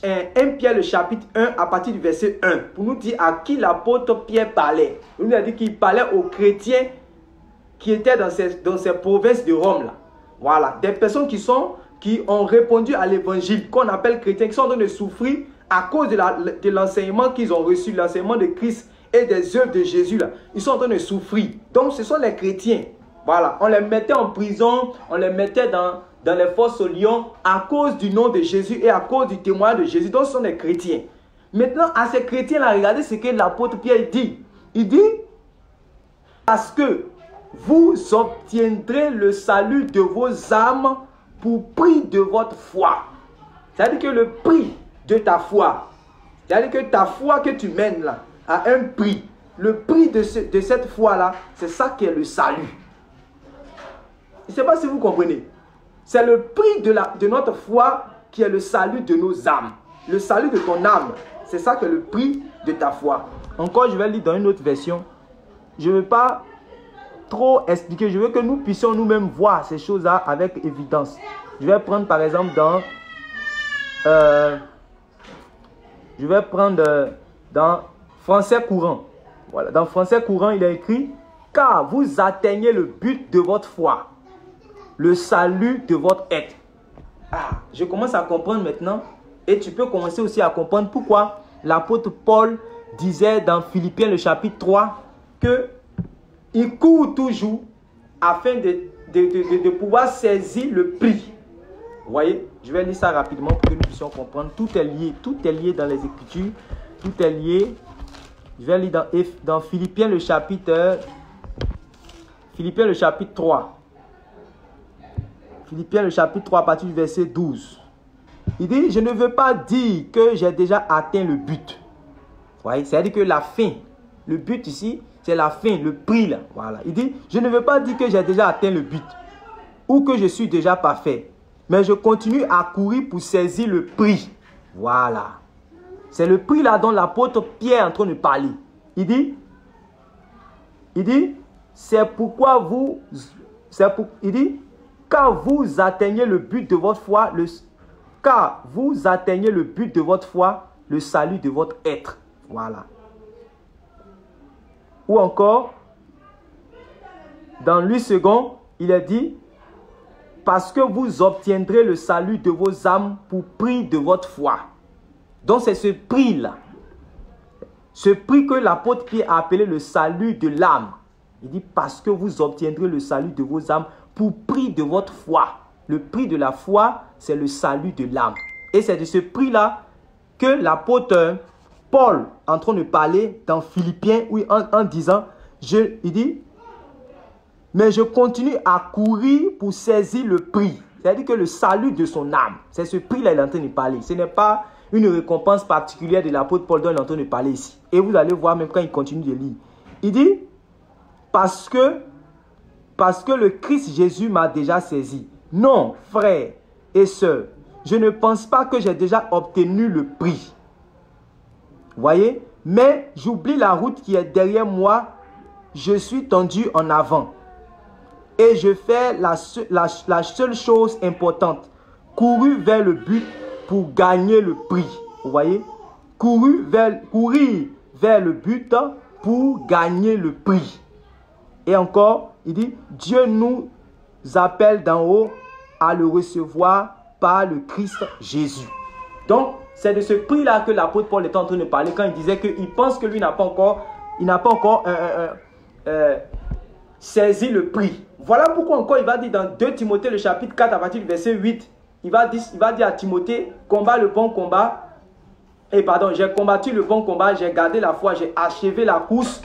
1 Pierre le chapitre 1 à partir du verset 1 pour nous dire à qui l'apôtre Pierre parlait. Il nous a dit qu'il parlait aux chrétiens qui étaient dans ces provinces de Rome là. Voilà, des personnes qui ont répondu à l'évangile, qu'on appelle chrétiens, qui sont en train de souffrir à cause de l'enseignement qu'ils ont reçu, l'enseignement de Christ et des œuvres de Jésus là. Ils sont en train de souffrir. Donc ce sont les chrétiens. Voilà, on les mettait en prison, on les mettait dans les fosses aux lions à cause du nom de Jésus et à cause du témoignage de Jésus. Donc ce sont des chrétiens. Maintenant, à ces chrétiens-là, regardez ce que l'apôtre Pierre dit. Il dit, parce que vous obtiendrez le salut de vos âmes pour prix de votre foi. C'est-à-dire que le prix de ta foi, c'est-à-dire que ta foi que tu mènes là, a un prix. Le prix de cette foi-là, c'est ça qui est le salut. Je ne sais pas si vous comprenez. C'est le prix de notre foi qui est le salut de nos âmes. Le salut de ton âme. C'est ça que le prix de ta foi. Encore, je vais lire dans une autre version. Je ne veux pas trop expliquer. Je veux que nous puissions nous-mêmes voir ces choses-là avec évidence. Je vais prendre par exemple dans français courant. Voilà. Dans français courant, il est écrit « Car vous atteignez le but de votre foi. Le salut de votre être. » Ah, je commence à comprendre maintenant. Et tu peux commencer aussi à comprendre pourquoi l'apôtre Paul disait dans Philippiens le chapitre 3 que il court toujours afin de pouvoir saisir le prix. Vous voyez, je vais lire ça rapidement pour que nous puissions comprendre. Tout est lié dans les Écritures. Tout est lié. Je vais lire dans Philippiens le chapitre 3. Philippiens le chapitre 3 à partir du verset 12. Il dit, je ne veux pas dire que j'ai déjà atteint le but. Vous voyez, c'est-à-dire que la fin, le but ici, c'est la fin, le prix là. Voilà. Il dit, je ne veux pas dire que j'ai déjà atteint le but ou que je suis déjà parfait. Mais je continue à courir pour saisir le prix. Voilà. C'est le prix là dont l'apôtre Pierre est en train de parler. Il dit, car vous atteignez le but de votre foi, le salut de votre être. Voilà. Ou encore, dans 8 secondes, il est dit, parce que vous obtiendrez le salut de vos âmes pour prix de votre foi. Donc c'est ce prix-là. Ce prix que l'apôtre Pierre a appelé le salut de l'âme. Il dit, parce que vous obtiendrez le salut de vos âmes pour prix de votre foi. Le prix de la foi, c'est le salut de l'âme. Et c'est de ce prix-là que l'apôtre Paul est en train de parler dans Philippiens, oui, en disant, il dit, mais je continue à courir pour saisir le prix. C'est-à-dire que le salut de son âme, c'est ce prix-là qu'il est en train de parler. Ce n'est pas une récompense particulière de l'apôtre Paul dont il est en train de parler ici. Et vous allez voir même quand il continue de lire. Il dit, parce que le Christ Jésus m'a déjà saisi. Non, frères et sœurs, je ne pense pas que j'ai déjà obtenu le prix. Voyez, mais j'oublie la route qui est derrière moi. Je suis tendu en avant. Et je fais la seule chose importante. Courir vers le but pour gagner le prix. Vous voyez? Courir vers le but pour gagner le prix. Et encore, il dit, Dieu nous appelle d'en haut à le recevoir par le Christ Jésus. Donc, C'est de ce prix-là que l'apôtre Paul est en train de parler quand il disait qu'il pense que lui n'a pas encore saisi le prix. Voilà pourquoi encore il va dire dans 2 Timothée le chapitre 4 à partir du verset 8, il va dire à Timothée, combat le bon combat. J'ai combattu le bon combat, j'ai gardé la foi, j'ai achevé la course.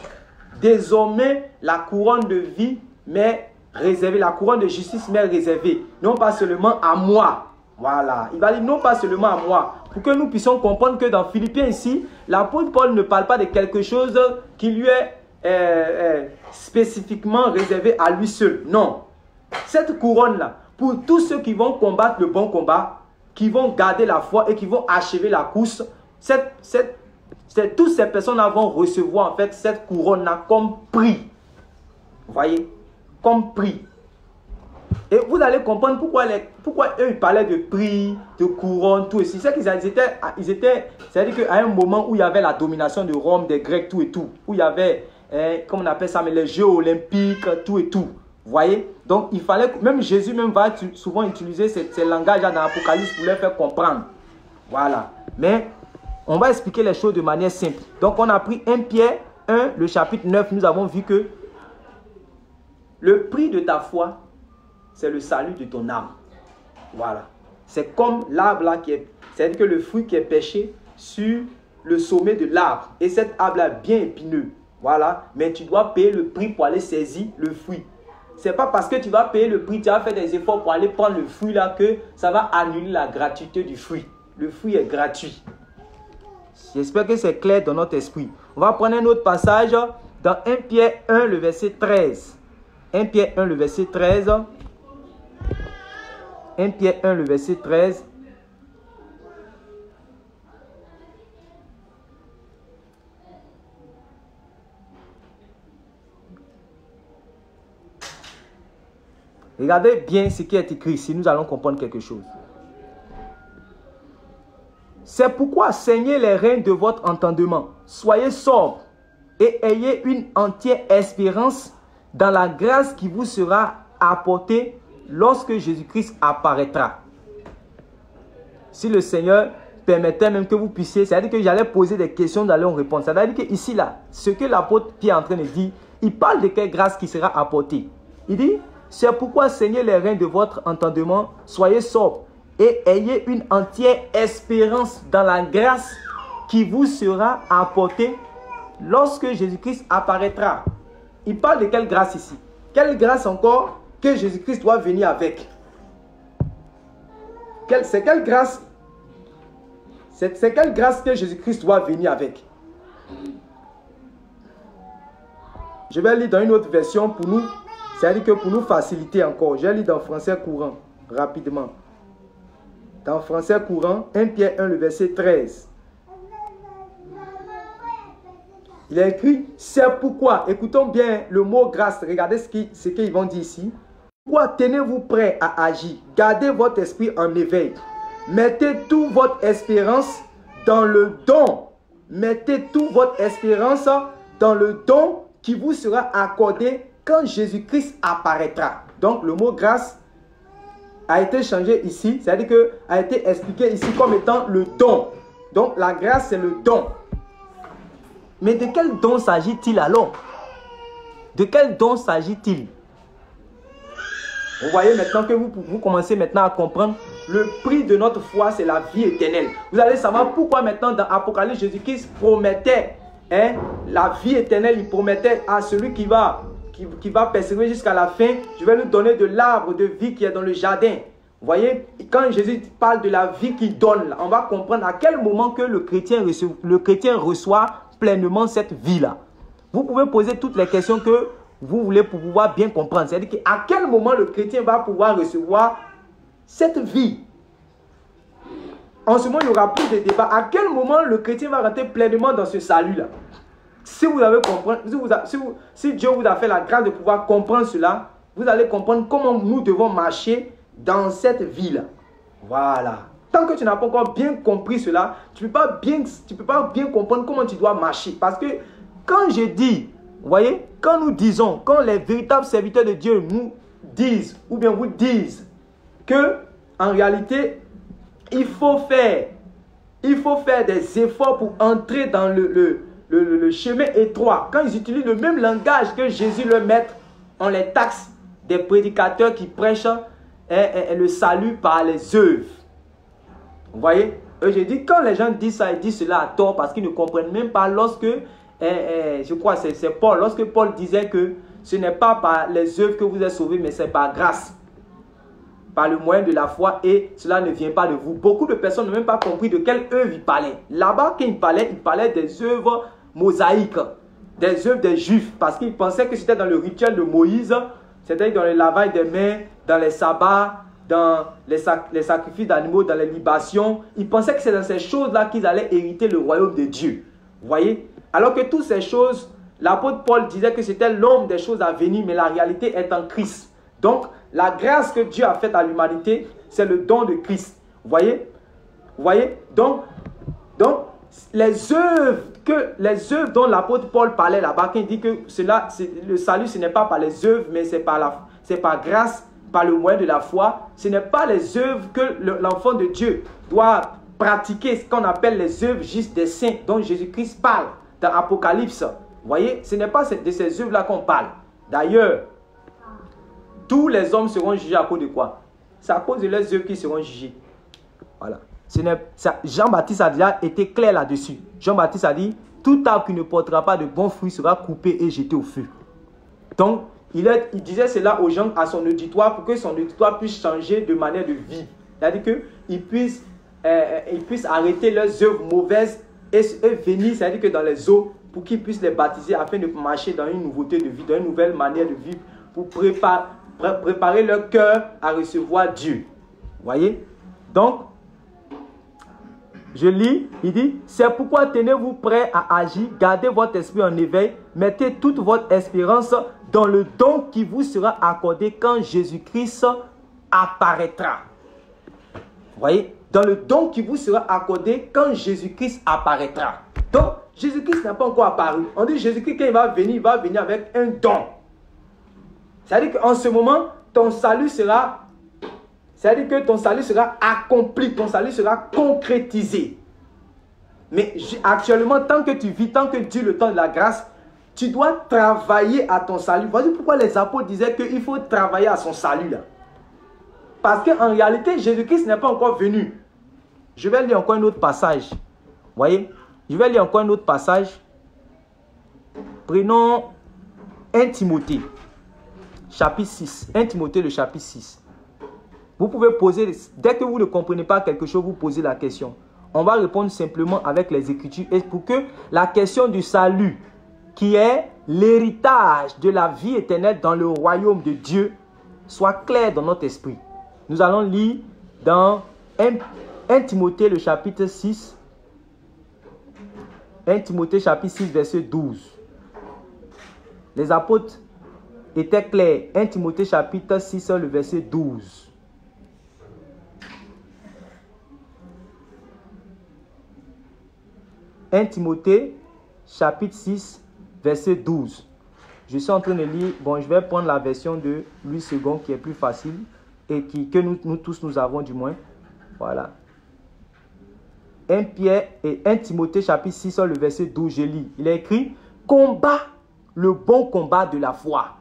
Désormais, la couronne de vie m'est réservée, la couronne de justice m'est réservée, non pas seulement à moi. Voilà, il va dire non pas seulement à moi. Pour que nous puissions comprendre que dans Philippiens ici, l'apôtre Paul ne parle pas de quelque chose qui lui est spécifiquement réservé à lui seul. Non. Cette couronne-là, pour tous ceux qui vont combattre le bon combat, qui vont garder la foi et qui vont achever la course, toutes ces personnes-là vont recevoir en fait cette couronne-là comme prix. Vous voyez? Comme prix. Et vous allez comprendre pourquoi eux ils parlaient de prix, de couronne, tout aussi. C'est qu'ils étaient, c'est-à-dire qu'à un moment où il y avait la domination de Rome, des Grecs, tout et tout, où il y avait, comment on appelle ça, mais les Jeux olympiques, tout et tout. Vous voyez? Donc il fallait, même Jésus même va souvent utiliser ces langages-là dans l'Apocalypse pour les faire comprendre. Voilà. Mais on va expliquer les choses de manière simple. Donc on a pris 1 Pierre 1, le chapitre 9, nous avons vu que le prix de ta foi, c'est le salut de ton âme. Voilà. C'est comme l'arbre là qui est... C'est-à-dire que le fruit qui est pêché sur le sommet de l'arbre. Et cet arbre là est bien épineux. Voilà. Mais tu dois payer le prix pour aller saisir le fruit. C'est pas parce que tu vas payer le prix, tu vas faire des efforts pour aller prendre le fruit là que ça va annuler la gratuité du fruit. Le fruit est gratuit. J'espère que c'est clair dans notre esprit. On va prendre un autre passage dans 1 Pierre 1, le verset 13. 1 Pierre 1, le verset 13. 1 Pierre 1, le verset 13. Regardez bien ce qui est écrit ici, nous allons comprendre quelque chose. C'est pourquoi saignez les reins de votre entendement, soyez sobres et ayez une entière espérance dans la grâce qui vous sera apportée lorsque Jésus-Christ apparaîtra. Si le Seigneur permettait même que vous puissiez, c'est-à-dire que j'allais poser des questions, vous allez en répondre. C'est-à-dire que ici, là, ce que l'apôtre Pierre est en train de dire, il parle de quelle grâce qui sera apportée. Il dit, c'est pourquoi saignez les reins de votre entendement, soyez sobres et ayez une entière espérance dans la grâce qui vous sera apportée lorsque Jésus-Christ apparaîtra. Il parle de quelle grâce ici? Quelle grâce encore que Jésus-Christ doit venir avec? C'est quelle grâce? C'est quelle grâce que Jésus-Christ doit venir avec? Je vais lire dans une autre version pour nous. C'est-à-dire que pour nous faciliter encore. Je vais lire dans français courant, rapidement. Dans français courant, 1 Pierre 1, le verset 13. Il est écrit, c'est pourquoi, écoutons bien le mot grâce, regardez ce qu'ils vont dire ici. Pourquoi tenez-vous prêts à agir? Gardez votre esprit en éveil. Mettez toute votre espérance dans le don. Mettez toute votre espérance dans le don qui vous sera accordé quand Jésus-Christ apparaîtra. Donc le mot grâce a été changé ici, c'est-à-dire que a été expliqué ici comme étant le don. Donc la grâce c'est le don. Mais de quel don s'agit-il alors? De quel don s'agit-il? Vous voyez maintenant que vous commencez maintenant à comprendre le prix de notre foi, c'est la vie éternelle. Vous allez savoir pourquoi maintenant dans Apocalypse, Jésus-Christ promettait la vie éternelle. Il promettait à celui qui va persévérer jusqu'à la fin, je vais lui donner de l'arbre de vie qui est dans le jardin. Vous voyez, quand Jésus parle de la vie qu'il donne, on va comprendre à quel moment que le chrétien reçoit pleinement cette vie-là. Vous pouvez poser toutes les questions que vous voulez pour pouvoir bien comprendre. C'est-à-dire qu'à quel moment le chrétien va pouvoir recevoir cette vie. En ce moment, il n'y aura plus de débat. À quel moment le chrétien va rentrer pleinement dans ce salut-là? Si vous avez compris, si Dieu vous a fait la grâce de pouvoir comprendre cela, vous allez comprendre comment nous devons marcher dans cette vie-là. Voilà. Tant que tu n'as pas encore bien compris cela, tu ne peux pas bien comprendre comment tu dois marcher. Parce que quand je dis, vous voyez, quand nous disons, quand les véritables serviteurs de Dieu nous disent, ou bien vous disent, que en réalité, il faut faire il faut faire des efforts pour entrer dans le chemin étroit. Quand ils utilisent le même langage que Jésus leur maître, on les taxe des prédicateurs qui prêchent le salut par les œuvres. Vous voyez? Je dis, quand les gens disent ça, ils disent cela à tort parce qu'ils ne comprennent même pas lorsque, je crois que c'est Paul, lorsque Paul disait que ce n'est pas par les œuvres que vous êtes sauvés, mais c'est par grâce, par le moyen de la foi, et cela ne vient pas de vous. Beaucoup de personnes n'ont même pas compris de quelle œuvre il parlait. Là-bas, quand il parlait des œuvres mosaïques, des œuvres des Juifs, parce qu'ils pensaient que c'était dans le rituel de Moïse, c'est-à-dire dans le lavage des mains, dans les sabbats, dans les sacrifices d'animaux, dans les libations. Ils pensaient que c'est dans ces choses-là qu'ils allaient hériter le royaume de Dieu. Vous voyez? Alors que toutes ces choses, l'apôtre Paul disait que c'était l'homme des choses à venir, mais la réalité est en Christ. Donc, la grâce que Dieu a faite à l'humanité, c'est le don de Christ. Vous voyez? Vous voyez? Donc les œuvres dont l'apôtre Paul parlait là-bas, quand il dit que le salut, ce n'est pas par les œuvres, mais c'est par grâce, par le moyen de la foi. Ce n'est pas les œuvres que l'enfant de Dieu doit pratiquer, ce qu'on appelle les œuvres juste des saints, dont Jésus-Christ parle dans Apocalypse. Vous voyez, ce n'est pas de ces œuvres-là qu'on parle. D'ailleurs, tous les hommes seront jugés à cause de quoi? C'est à cause de leurs œuvres qu'ils seront jugés. Voilà. Jean-Baptiste a déjà été clair là-dessus. Jean-Baptiste a dit, tout arbre qui ne portera pas de bons fruits sera coupé et jeté au feu. Donc, il disait cela aux gens, à son auditoire, pour que son auditoire puisse changer de manière de vie. C'est-à-dire qu'ils puissent arrêter leurs œuvres mauvaises et venir, c'est-à-dire que dans les eaux, pour qu'ils puissent les baptiser afin de marcher dans une nouveauté de vie, dans une nouvelle manière de vivre, pour préparer leur cœur à recevoir Dieu. Vous voyez? Donc, je lis, il dit, c'est pourquoi tenez-vous prêts à agir, gardez votre esprit en éveil, mettez toute votre espérance dans le don qui vous sera accordé quand Jésus-Christ apparaîtra. Vous voyez? Dans le don qui vous sera accordé quand Jésus-Christ apparaîtra. Donc, Jésus-Christ n'a pas encore apparu. On dit Jésus-Christ, quand il va venir avec un don. C'est-à-dire qu'en ce moment, ton salut sera accompli, ton salut sera concrétisé. Mais actuellement, tant que tu vis, tant que Dieu le temps de la grâce, tu dois travailler à ton salut. Voici pourquoi les apôtres disaient qu'il faut travailler à son salut là. Parce qu'en réalité, Jésus-Christ n'est pas encore venu. Je vais lire encore un autre passage. Vous voyez? Je vais lire encore un autre passage. Prenons 1 Timothée, chapitre 6. 1 Timothée, le chapitre 6. Vous pouvez poser, dès que vous ne comprenez pas quelque chose, vous posez la question. On va répondre simplement avec les Écritures. Et pour que la question du salut, qui est l'héritage de la vie éternelle dans le royaume de Dieu, soit claire dans notre esprit. Nous allons lire dans 1 Timothée, le chapitre 6. 1 Timothée, chapitre 6, verset 12. Les apôtres étaient clairs. 1 Timothée, chapitre 6, le verset 12. « 1 Timothée, chapitre 6, verset 12. » Je suis en train de lire. Bon, je vais prendre la version de Louis II qui est plus facile et que nous tous nous avons du moins. Voilà. 1 Timothée, chapitre 6, le verset 12, je lis. Il est écrit « Combat le bon combat de la foi.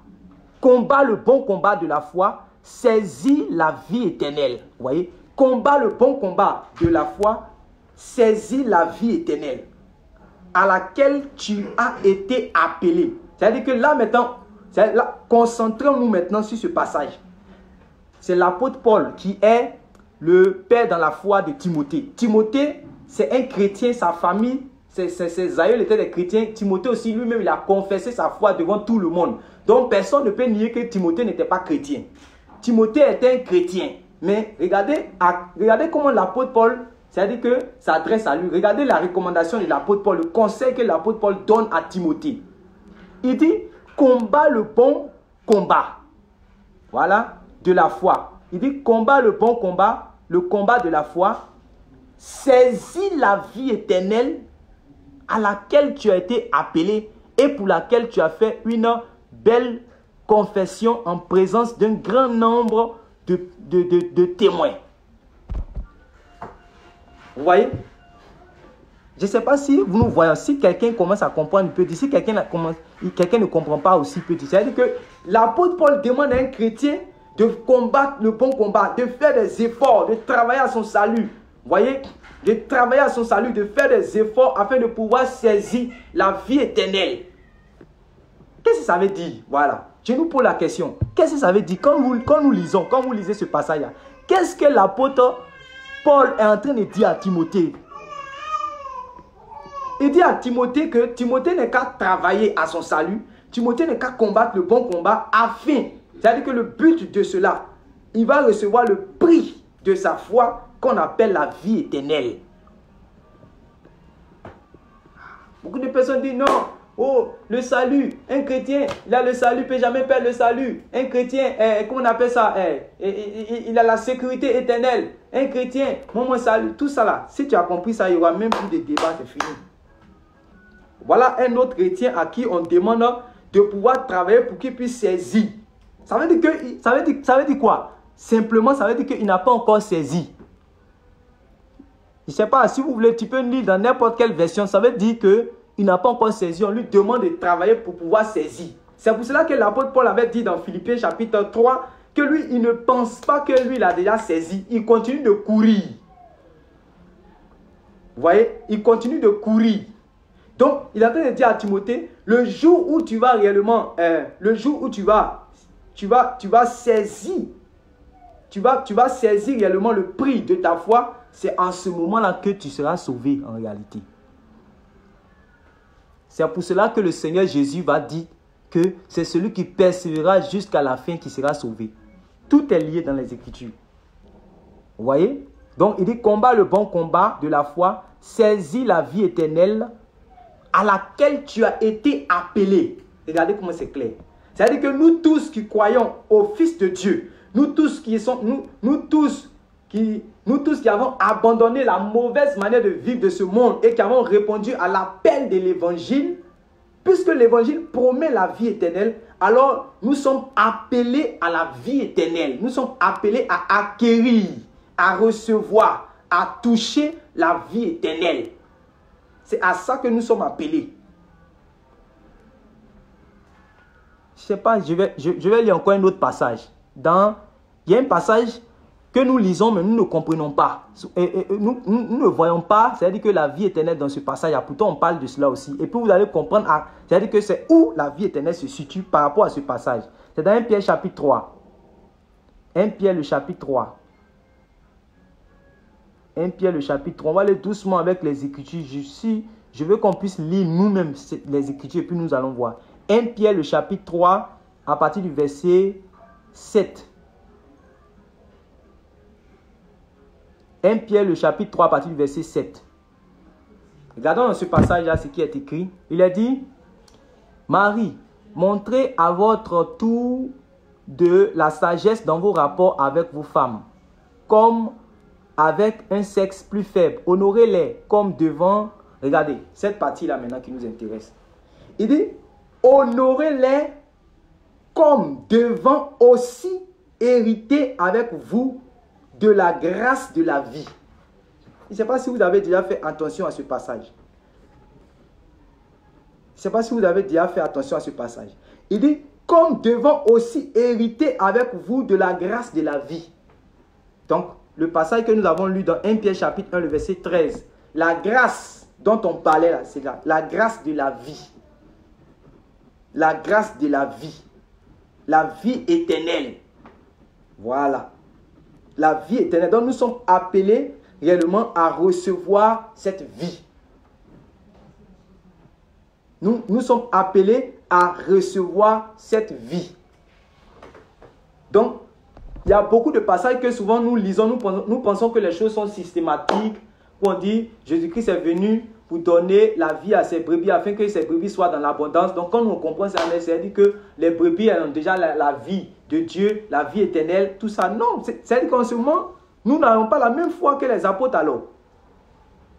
Combat le bon combat de la foi. Saisis la vie éternelle. » Vous voyez? Combat le bon combat de la foi. Saisis la vie éternelle à laquelle tu as été appelé. C'est-à-dire que là maintenant, concentrons-nous maintenant sur ce passage. C'est l'apôtre Paul qui est le père dans la foi de Timothée. Timothée, c'est un chrétien, sa famille, ses aïeux étaient des chrétiens. Timothée aussi, lui-même, il a confessé sa foi devant tout le monde. Donc, personne ne peut nier que Timothée n'était pas chrétien. Timothée était un chrétien. Mais regardez comment l'apôtre Paul, c'est-à-dire que ça s'adresse à lui. Regardez la recommandation de l'apôtre Paul, le conseil que l'apôtre Paul donne à Timothée. Il dit, combat le bon combat. Voilà, de la foi. Il dit, combat le bon combat, le combat de la foi. Saisis la vie éternelle à laquelle tu as été appelé et pour laquelle tu as fait une belle confession en présence d'un grand nombre de témoins. Vous voyez? Je ne sais pas si vous nous voyez, si quelqu'un commence à comprendre, il peut dire, si quelqu'un ne comprend pas aussi, il peut dire. C'est-à-dire que l'apôtre Paul demande à un chrétien de combattre le bon combat, de faire des efforts, de travailler à son salut. Vous voyez, de travailler à son salut, de faire des efforts afin de pouvoir saisir la vie éternelle. Qu'est-ce que ça veut dire? Voilà. Je nous pose la question. Qu'est-ce que ça veut dire quand nous lisez ce passage-là? Qu'est-ce que l'apôtre Paul est en train de dire à Timothée? Il dit à Timothée que Timothée n'est qu'à travailler à son salut. Timothée n'est qu'à combattre le bon combat afin, c'est-à-dire que le but de cela, il va recevoir le prix de sa foi qu'on appelle la vie éternelle. Beaucoup de personnes disent non, oh, le salut, un chrétien, il a le salut, il ne peut jamais perdre le salut. Un chrétien, comment on appelle ça, il a la sécurité éternelle. Un chrétien, mon salut, tout ça là. Si tu as compris ça, il n'y aura même plus de débat, c'est fini. Voilà un autre chrétien à qui on demande de pouvoir travailler pour qu'il puisse saisir. Ça veut dire quoi? Simplement, ça veut dire qu'il n'a pas encore saisi. Je ne sais pas, si vous voulez, tu peux lire dans n'importe quelle version, ça veut dire qu'il n'a pas encore saisi. On lui demande de travailler pour pouvoir saisir. C'est pour cela que l'apôtre Paul avait dit dans Philippiens chapitre 3 que lui, il ne pense pas que lui, il a déjà saisi. Il continue de courir. Vous voyez? Il continue de courir. Donc, il est en train de dire à Timothée, le jour où tu vas réellement, le jour où tu vas saisir, tu vas saisir réellement le prix de ta foi, c'est en ce moment-là que tu seras sauvé en réalité. C'est pour cela que le Seigneur Jésus va dire que c'est celui qui persévérera jusqu'à la fin qui sera sauvé. Tout est lié dans les Écritures. Vous voyez? Donc, il dit, combat le bon combat de la foi, saisis la vie éternelle à laquelle tu as été appelé. Regardez comment c'est clair. C'est-à-dire que nous tous qui croyons au Fils de Dieu, nous tous qui avons abandonné la mauvaise manière de vivre de ce monde et qui avons répondu à l'appel de l'évangile, puisque l'évangile promet la vie éternelle, alors nous sommes appelés à la vie éternelle. Nous sommes appelés à acquérir, à recevoir, à toucher la vie éternelle. C'est à ça que nous sommes appelés. Je ne sais pas, je vais lire encore un autre passage. Il y a un passage que nous lisons, mais nous ne comprenons pas. Nous ne voyons pas, c'est-à-dire que la vie éternelle dans ce passage, pourtant on parle de cela aussi. Et puis vous allez comprendre, c'est-à-dire que c'est où la vie éternelle se situe par rapport à ce passage. C'est dans 1 Pierre chapitre 3. 1 Pierre le chapitre 3. 1 Pierre le chapitre 3. On va aller doucement avec les Écritures. Je veux qu'on puisse lire nous-mêmes les Écritures et puis nous allons voir. 1 Pierre le chapitre 3 à partir du verset 7. 1 Pierre le chapitre 3 à partir du verset 7. Regardons dans ce passage-là ce qui est écrit. Il est dit, Marie, montrez à votre tour de la sagesse dans vos rapports avec vos femmes, comme avec un sexe plus faible. Honorez-les comme devant... Regardez, cette partie-là maintenant qui nous intéresse. Il dit, honorez-les comme devant aussi hériter avec vous de la grâce de la vie. Je ne sais pas si vous avez déjà fait attention à ce passage. Je ne sais pas si vous avez déjà fait attention à ce passage. Il dit, comme devant aussi hériter avec vous de la grâce de la vie. Donc, le passage que nous avons lu dans 1 Pierre chapitre 1, le verset 13. La grâce dont on parlait là, c'est la grâce de la vie. La grâce de la vie. La vie éternelle. Voilà. La vie éternelle. Donc nous sommes appelés réellement à recevoir cette vie. Nous sommes appelés à recevoir cette vie. Donc, il y a beaucoup de passages que souvent nous lisons, nous pensons que les choses sont systématiques. On dit, Jésus-Christ est venu pour donner la vie à ses brebis afin que ces brebis soient dans l'abondance. Donc quand on comprend ça, c'est-à-dire que les brebis ont déjà la vie de Dieu, la vie éternelle, tout ça. Non, c'est-à-dire qu'en ce moment, nous n'avons pas la même foi que les apôtres alors.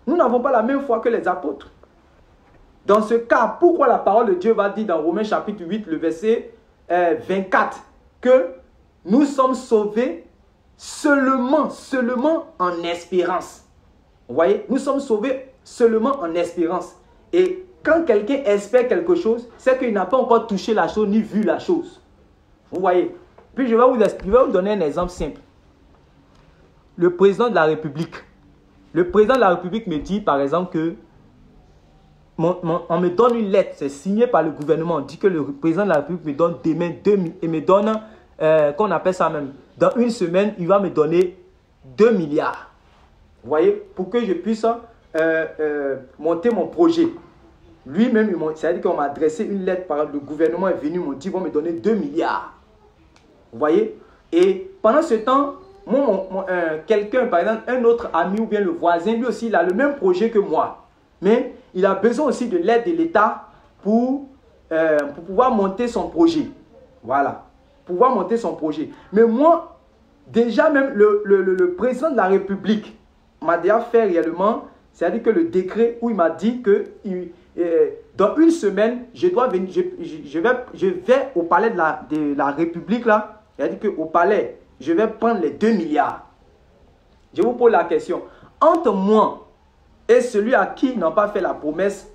Nous n'avons pas la même foi que les apôtres. Dans ce cas, pourquoi la parole de Dieu va dire dans Romains chapitre 8, le verset 24, que nous sommes sauvés seulement en espérance. Vous voyez, nous sommes sauvés seulement en espérance. Et quand quelqu'un espère quelque chose, c'est qu'il n'a pas encore touché la chose ni vu la chose. Vous voyez? Puis je vais vous donner un exemple simple. Le président de la République. Le président de la République me dit par exemple que on me donne une lettre, c'est signé par le gouvernement. On dit que le président de la République me donne demain 2000 et me donne, qu'on appelle ça même, dans une semaine, il va me donner 2 milliards. Vous voyez, pour que je puisse monter mon projet. Lui-même, c'est-à-dire qu'on m'a adressé une lettre, par le gouvernement est venu, m'ont dit qu'ils vont me donner 2 milliards. Vous voyez? Et pendant ce temps, quelqu'un, par exemple, un autre ami ou bien le voisin, lui aussi, il a le même projet que moi. Mais il a besoin aussi de l'aide de l'État pour pouvoir monter son projet. Voilà. Pouvoir monter son projet. Mais moi, déjà même le président de la République m'a déjà fait réellement, c'est-à-dire que le décret où il m'a dit que dans une semaine, je vais au palais de la République là. Il a dit qu'au palais, je vais prendre les 2 milliards. Je vous pose la question. Entre moi et celui à qui ils n'ont pas fait la promesse,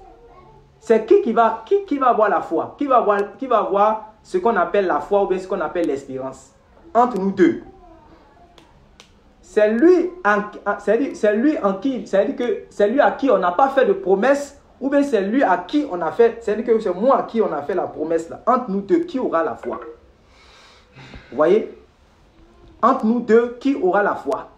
c'est qui va avoir la foi? Qui va avoir ce qu'on appelle la foi ou bien ce qu'on appelle l'espérance? Entre nous deux. C'est lui à qui on n'a pas fait de promesse ou bien c'est lui à qui on a fait, c'est-à-dire que c'est moi à qui on a fait la promesse là. Entre nous deux, qui aura la foi? Vous voyez? Entre nous deux, qui aura la foi?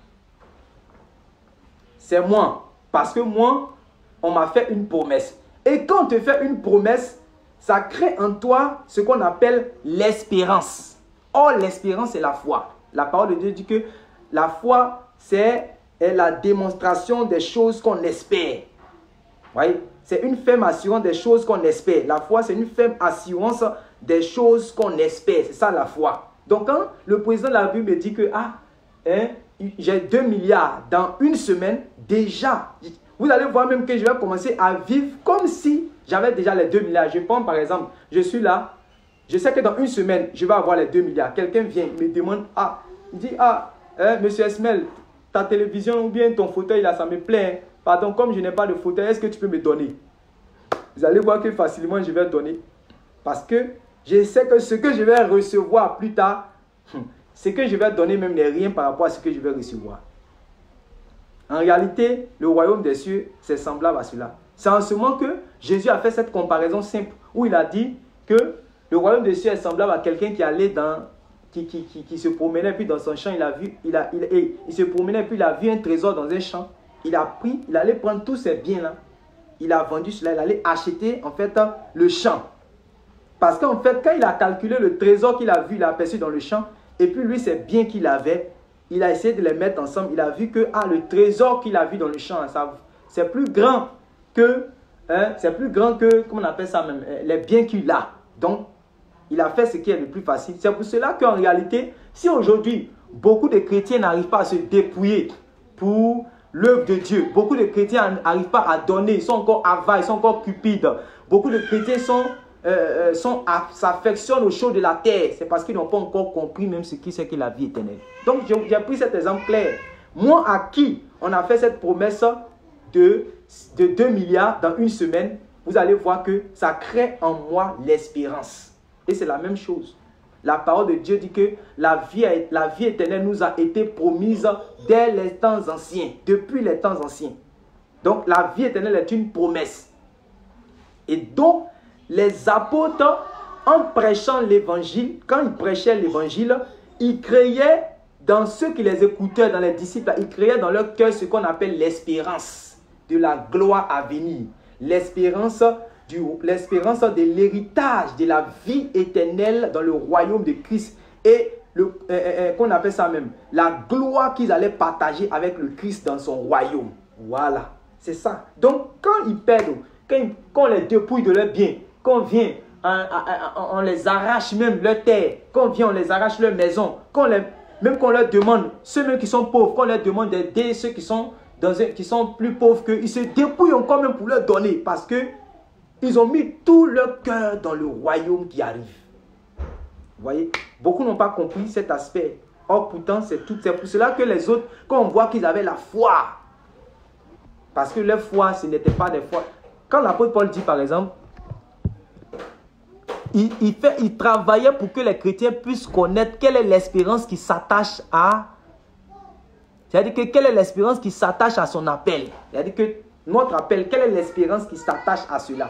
C'est moi. Parce que moi, on m'a fait une promesse. Et quand on te fait une promesse, ça crée en toi ce qu'on appelle l'espérance. Or, l'espérance, c'est la foi. La parole de Dieu dit que la foi, c'est la démonstration des choses qu'on espère. Vous voyez? C'est une ferme assurance des choses qu'on espère. La foi, c'est une ferme assurance des choses qu'on espère. C'est ça la foi. Donc, quand le président de la République me dit que j'ai 2 milliards dans une semaine, déjà, vous allez voir même que je vais commencer à vivre comme si j'avais déjà les 2 milliards. Je prends par exemple, je suis là, je sais que dans une semaine, je vais avoir les 2 milliards. Quelqu'un vient, me demande, il dit, monsieur Esmel, ta télévision ou bien ton fauteuil là, ça me plaît. Pardon, comme je n'ai pas de fauteuil, est-ce que tu peux me donner? Vous allez voir que facilement je vais donner. Parce que je sais que ce que je vais recevoir plus tard, ce que je vais donner même n'est rien par rapport à ce que je vais recevoir. En réalité, le royaume des cieux, c'est semblable à cela. C'est en ce moment que Jésus a fait cette comparaison simple où il a dit que le royaume des cieux est semblable à quelqu'un qui allait qui se promenait puis dans son champ, il se promenait puis il a vu un trésor dans un champ. Il allait prendre tous ses biens là. Il a vendu cela, il allait acheter en fait le champ. Parce qu'en fait, quand il a calculé le trésor qu'il a vu, il a aperçu dans le champ, et puis lui, ses biens qu'il avait, il a essayé de les mettre ensemble. Il a vu que le trésor qu'il a vu dans le champ, c'est plus grand que, comment on appelle ça même, les biens qu'il a. Donc, il a fait ce qui est le plus facile. C'est pour cela qu'en réalité, si aujourd'hui, beaucoup de chrétiens n'arrivent pas à se dépouiller pour l'œuvre de Dieu, beaucoup de chrétiens n'arrivent pas à donner, ils sont encore avares, ils sont encore cupides. Beaucoup de chrétiens s'affectionnent aux choses de la terre. C'est parce qu'ils n'ont pas encore compris même ce qui c'est que la vie éternelle. Donc, j'ai pris cet exemple clair. Moi, à qui on a fait cette promesse de 2 milliards dans une semaine, vous allez voir que ça crée en moi l'espérance. Et c'est la même chose. La parole de Dieu dit que la vie éternelle nous a été promise dès les temps anciens, depuis les temps anciens. Donc, la vie éternelle est une promesse. Et donc, les apôtres, en prêchant l'évangile, quand ils prêchaient l'évangile, ils créaient dans ceux qui les écoutaient, dans les disciples, ils créaient dans leur cœur ce qu'on appelle l'espérance de la gloire à venir. L'espérance de l'héritage de la vie éternelle dans le royaume de Christ. Et qu'on appelle ça même, la gloire qu'ils allaient partager avec le Christ dans son royaume. Voilà, c'est ça. Donc, quand ils perdent, quand on les dépouille de leurs biens, quand on vient, on les arrache même leur terre, quand on vient, on les arrache leur maison, même qu'on leur demande, ceux même qui sont pauvres, qu'on leur demande d'aider ceux qui sont plus pauvres qu'eux, ils se dépouillent encore même pour leur donner parce que ils ont mis tout leur cœur dans le royaume qui arrive. Vous voyez, beaucoup n'ont pas compris cet aspect. Or, pourtant, c'est pour cela que les autres, quand on voit qu'ils avaient la foi, Parce que leur foi, ce n'était pas des foi. Quand l'apôtre Paul dit par exemple, il travaillait pour que les chrétiens puissent connaître quelle est l'espérance qui s'attache à... C'est-à-dire que quelle est l'espérance qui s'attache à son appel. C'est-à-dire que notre appel, quelle est l'espérance qui s'attache à cela?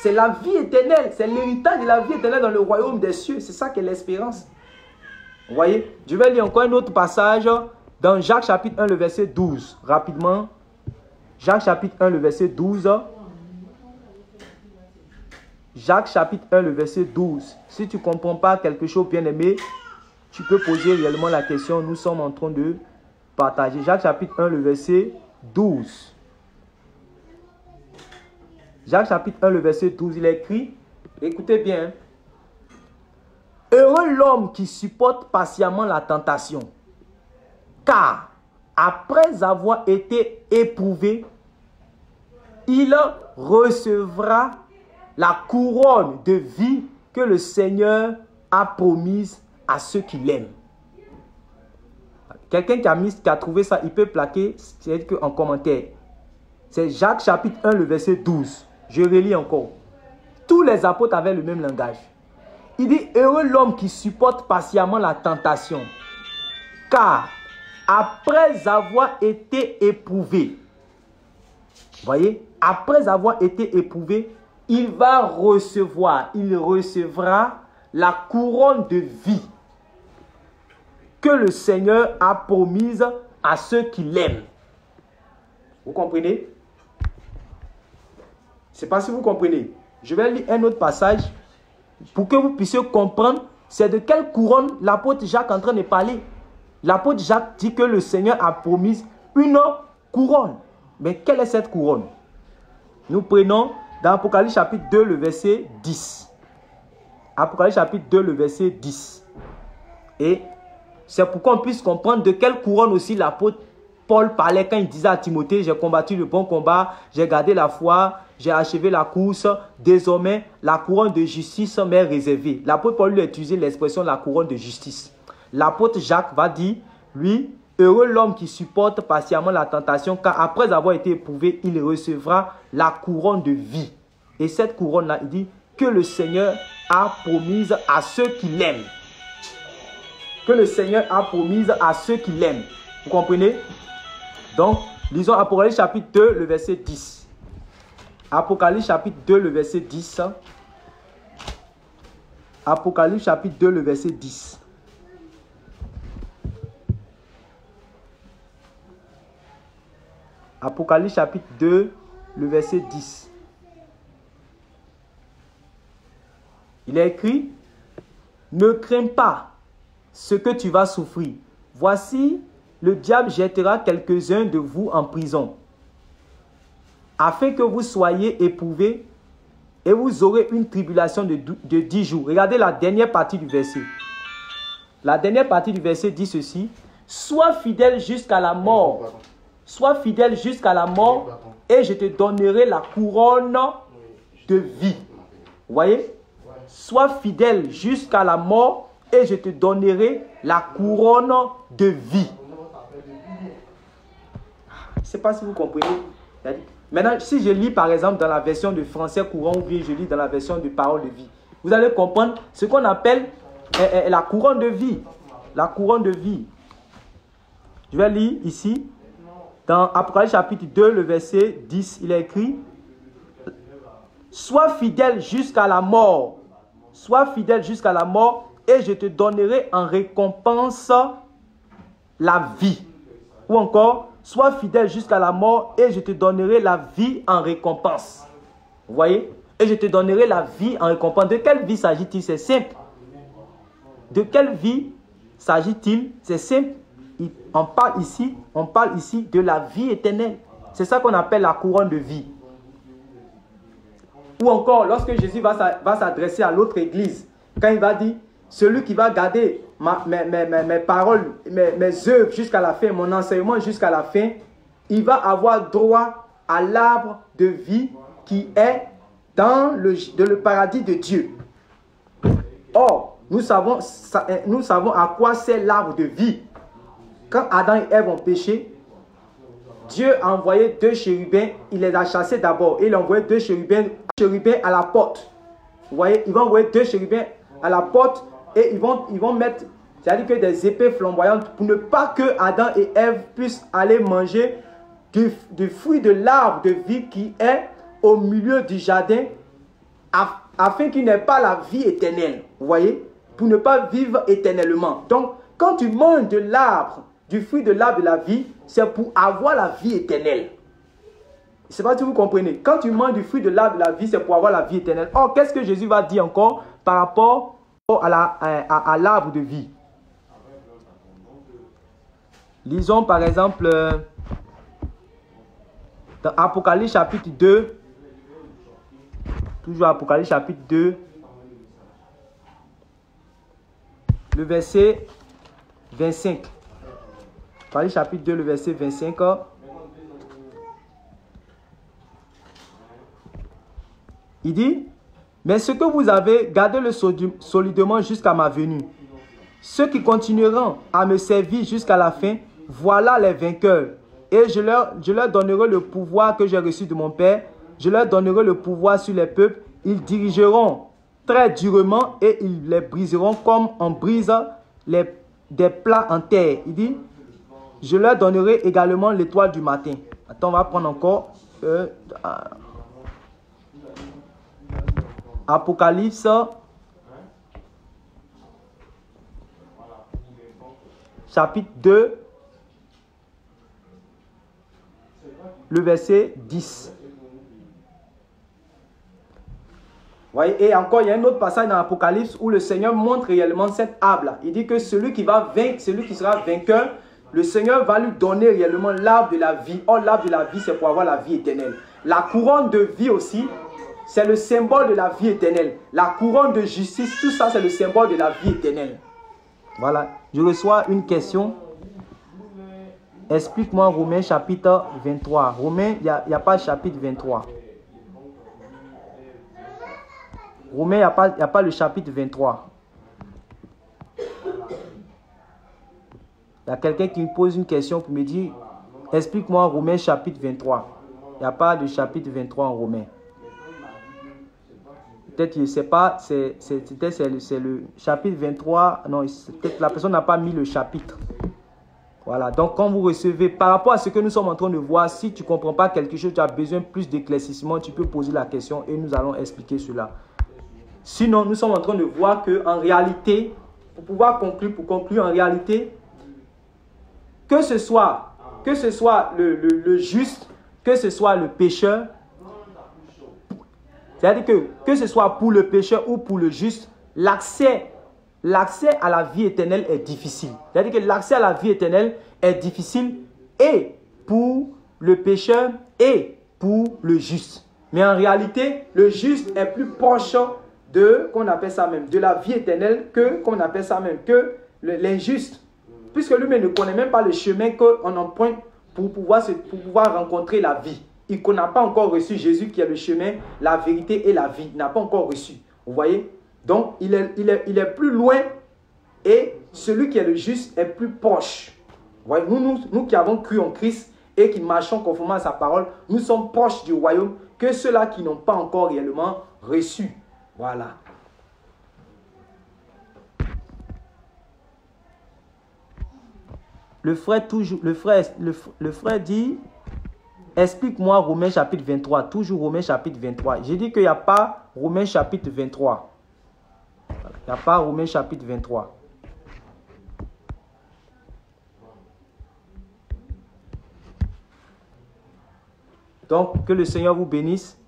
C'est la vie éternelle, c'est l'héritage de la vie éternelle dans le royaume des cieux. C'est ça qu'est l'espérance. Vous voyez? Je vais lire encore un autre passage dans Jacques chapitre 1, le verset 12. Rapidement. Jacques chapitre 1, le verset 12. Jacques chapitre 1, le verset 12. Si tu ne comprends pas quelque chose, bien aimé, tu peux poser réellement la question. Nous sommes en train de partager. Jacques chapitre 1, le verset 12. Jacques chapitre 1, le verset 12, il est écrit, écoutez bien, heureux l'homme qui supporte patiemment la tentation, car après avoir été éprouvé, il recevra la couronne de vie que le Seigneur a promise à ceux qui l'aiment. Quelqu'un qui a trouvé ça, il peut plaquer en commentaire. C'est Jacques chapitre 1, le verset 12. Je relis encore. Tous les apôtres avaient le même langage. Il dit, heureux l'homme qui supporte patiemment la tentation, car après avoir été éprouvé, voyez, après avoir été éprouvé, il recevra la couronne de vie que le Seigneur a promise à ceux qui l'aiment. Vous comprenez? Je ne sais pas si vous comprenez. Je vais lire un autre passage pour que vous puissiez comprendre c'est de quelle couronne l'apôtre Jacques est en train de parler. L'apôtre Jacques dit que le Seigneur a promis une couronne. Mais quelle est cette couronne? Nous prenons dans Apocalypse chapitre 2, le verset 10. Apocalypse chapitre 2, le verset 10. Et c'est pour qu'on puisse comprendre de quelle couronne aussi l'apôtre Paul parlait quand il disait à Timothée, j'ai combattu le bon combat, j'ai gardé la foi, j'ai achevé la course, désormais la couronne de justice m'est réservée. L'apôtre Paul lui a utilisé l'expression la couronne de justice. L'apôtre Jacques va dire, lui, heureux l'homme qui supporte patiemment la tentation, car après avoir été éprouvé, il recevra la couronne de vie. Et cette couronne-là, il dit que le Seigneur a promise à ceux qui l'aiment. Que le Seigneur a promise à ceux qui l'aiment. Vous comprenez? Donc, lisons Apocalypse chapitre 2, le verset 10. Apocalypse chapitre 2, le verset 10. Apocalypse chapitre 2, le verset 10. Apocalypse chapitre 2, le verset 10. Il est écrit, ne crains pas ce que tu vas souffrir. Voici, le diable jettera quelques-uns de vous en prison, afin que vous soyez éprouvés, et vous aurez une tribulation de 10 jours. Regardez la dernière partie du verset. La dernière partie du verset dit ceci, sois fidèle jusqu'à la mort. Sois fidèle jusqu'à la mort, et je te donnerai la couronne de vie. Vous voyez? Sois fidèle jusqu'à la mort, et je te donnerai la couronne de vie. Je ne sais pas si vous comprenez. Maintenant, si je lis par exemple dans la version de français courant ou bien je lis dans la version de parole de vie, vous allez comprendre ce qu'on appelle la couronne de vie. La couronne de vie. Je vais lire ici, dans Apocalypse chapitre 2, le verset 10, il est écrit, sois fidèle jusqu'à la mort. Sois fidèle jusqu'à la mort, et je te donnerai en récompense la vie. Ou encore, sois fidèle jusqu'à la mort, et je te donnerai la vie en récompense. Vous voyez? Et je te donnerai la vie en récompense. De quelle vie s'agit-il? C'est simple. De quelle vie s'agit-il? C'est simple. On parle ici de la vie éternelle. C'est ça qu'on appelle la couronne de vie. Ou encore, lorsque Jésus va s'adresser à l'autre église, quand il va dire, celui qui va garder mes paroles, mes œuvres jusqu'à la fin, mon enseignement jusqu'à la fin, il va avoir droit à l'arbre de vie qui est dans le paradis de Dieu. Or, nous savons à quoi sert l'arbre de vie. Quand Adam et Ève ont péché, Dieu a envoyé 2 chérubins, il les a chassés d'abord. Et il a envoyé 2 chérubins à la porte. Vous voyez, il va envoyer 2 chérubins à la porte et ils vont mettre, c'est-à-dire que des épées flamboyantes pour ne pas que Adam et Ève puissent aller manger du fruit de l'arbre de vie qui est au milieu du jardin afin qu'il n'ait pas la vie éternelle. Vous voyez, pour ne pas vivre éternellement. Donc, quand tu manges de l'arbre, du fruit de l'arbre de la vie, c'est pour avoir la vie éternelle. Je ne sais pas si vous comprenez. Quand tu manges du fruit de l'arbre de la vie, c'est pour avoir la vie éternelle. Or, qu'est-ce que Jésus va dire encore par rapport à l'arbre de vie? Lisons par exemple dans Apocalypse chapitre 2. Toujours Apocalypse chapitre 2. Le verset 25. Apocalypse chapitre 2, le verset 25. Il dit, mais ce que vous avez, gardez-le solidement jusqu'à ma venue. Ceux qui continueront à me servir jusqu'à la fin, voilà les vainqueurs. Et je leur donnerai le pouvoir que j'ai reçu de mon Père. Je leur donnerai le pouvoir sur les peuples. Ils dirigeront très durement et ils les briseront comme on brise des plats en terre. Il dit, je leur donnerai également l'étoile du matin. Attends, on va prendre encore Apocalypse chapitre 2, le verset 10. Voyez, et encore, il y a un autre passage dans l'Apocalypse où le Seigneur montre réellement cette arbre-là. Il dit que celui qui va vaincre, celui qui sera vainqueur, le Seigneur va lui donner réellement l'arbre de la vie. Or, l'arbre de la vie, c'est pour avoir la vie éternelle. La couronne de vie aussi, c'est le symbole de la vie éternelle. La couronne de justice, tout ça, c'est le symbole de la vie éternelle. Voilà, je reçois une question. Explique-moi Romains chapitre 23. Romains, il n'y a pas chapitre 23. Romains, il n'y a pas le chapitre 23. Il y a quelqu'un qui me pose une question pour me dire, explique-moi Romains chapitre 23. Il n'y a pas de chapitre 23 en Romains. Peut-être, je ne sais pas, c'est le chapitre 23. Non, peut-être la personne n'a pas mis le chapitre. Voilà, donc quand vous recevez, par rapport à ce que nous sommes en train de voir, si tu ne comprends pas quelque chose, tu as besoin de plus d'éclaircissement, tu peux poser la question et nous allons expliquer cela. Sinon, nous sommes en train de voir qu'en réalité, pour pouvoir conclure, en réalité, que ce soit le juste, que ce soit le pécheur, c'est-à-dire que ce soit pour le pécheur ou pour le juste, l'accès à la vie éternelle est difficile. C'est-à-dire que l'accès à la vie éternelle est difficile et pour le pécheur et pour le juste. Mais en réalité, le juste est plus proche qu'on appelle ça même, de la vie éternelle qu'on appelle ça même, que l'injuste. Puisque lui-même ne connaît même pas le chemin qu'on emprunte pour pouvoir rencontrer la vie. Il n'a pas encore reçu Jésus qui est le chemin, la vérité et la vie. Il n'a pas encore reçu. Vous voyez? Donc, il est plus loin et celui qui est le juste est plus proche. Vous voyez? Nous qui avons cru en Christ et qui marchons conformément à sa parole, nous sommes proches du royaume que ceux-là qui n'ont pas encore réellement reçu. Voilà. Le frère dit, explique-moi Romains chapitre 23. Toujours Romains chapitre 23. J'ai dit qu'il n'y a pas Romains chapitre 23. Il n'y a pas Romains chapitre 23. Donc, que le Seigneur vous bénisse.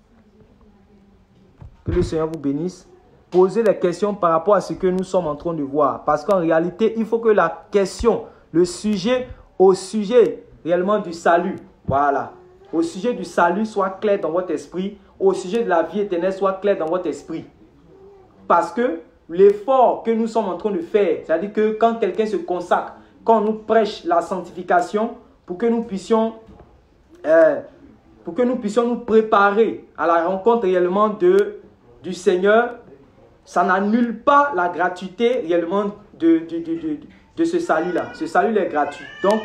Que le Seigneur vous bénisse. Posez les questions par rapport à ce que nous sommes en train de voir. Parce qu'en réalité, il faut que la question, le sujet, au sujet réellement du salut, voilà, au sujet du salut soit clair dans votre esprit, au sujet de la vie éternelle soit clair dans votre esprit. Parce que l'effort que nous sommes en train de faire, c'est-à-dire que quand quelqu'un se consacre, quand on nous prêche la sanctification, pour que nous puissions nous préparer à la rencontre réellement du Seigneur, ça n'annule pas la gratuité réellement de ce salut-là. Ce salut est gratuit. Donc,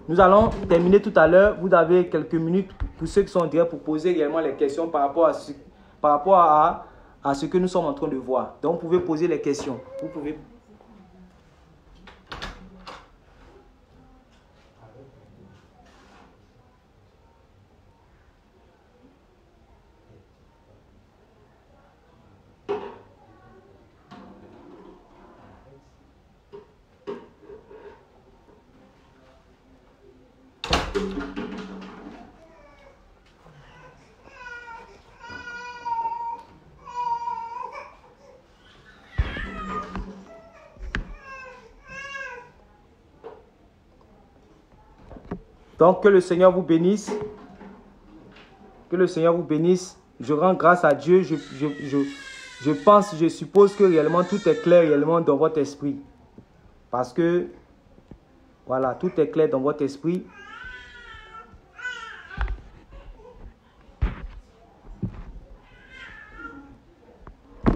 Nous allons terminer tout à l'heure. Vous avez quelques minutes pour ceux qui sont en direct pour poser également les questions par rapport à ce que nous sommes en train de voir. Donc, vous pouvez poser les questions. Vous pouvez... Donc, que le Seigneur vous bénisse. Que le Seigneur vous bénisse. Je rends grâce à Dieu. Je suppose que réellement tout est clair réellement dans votre esprit. Parce que, voilà, tout est clair dans votre esprit.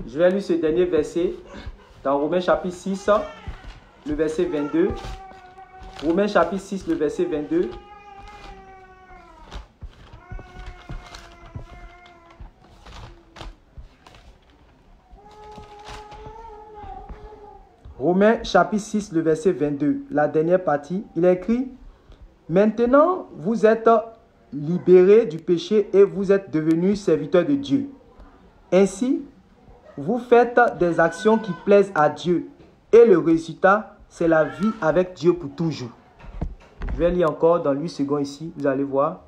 Je vais lire ce dernier verset dans Romains chapitre 6, le verset 22. Romains chapitre 6, le verset 22. Romains chapitre 6, le verset 22, la dernière partie, il est écrit: maintenant vous êtes libérés du péché et vous êtes devenus serviteurs de Dieu. Ainsi, vous faites des actions qui plaisent à Dieu et le résultat, c'est la vie avec Dieu pour toujours. Je vais lire encore dans 8 secondes ici, vous allez voir.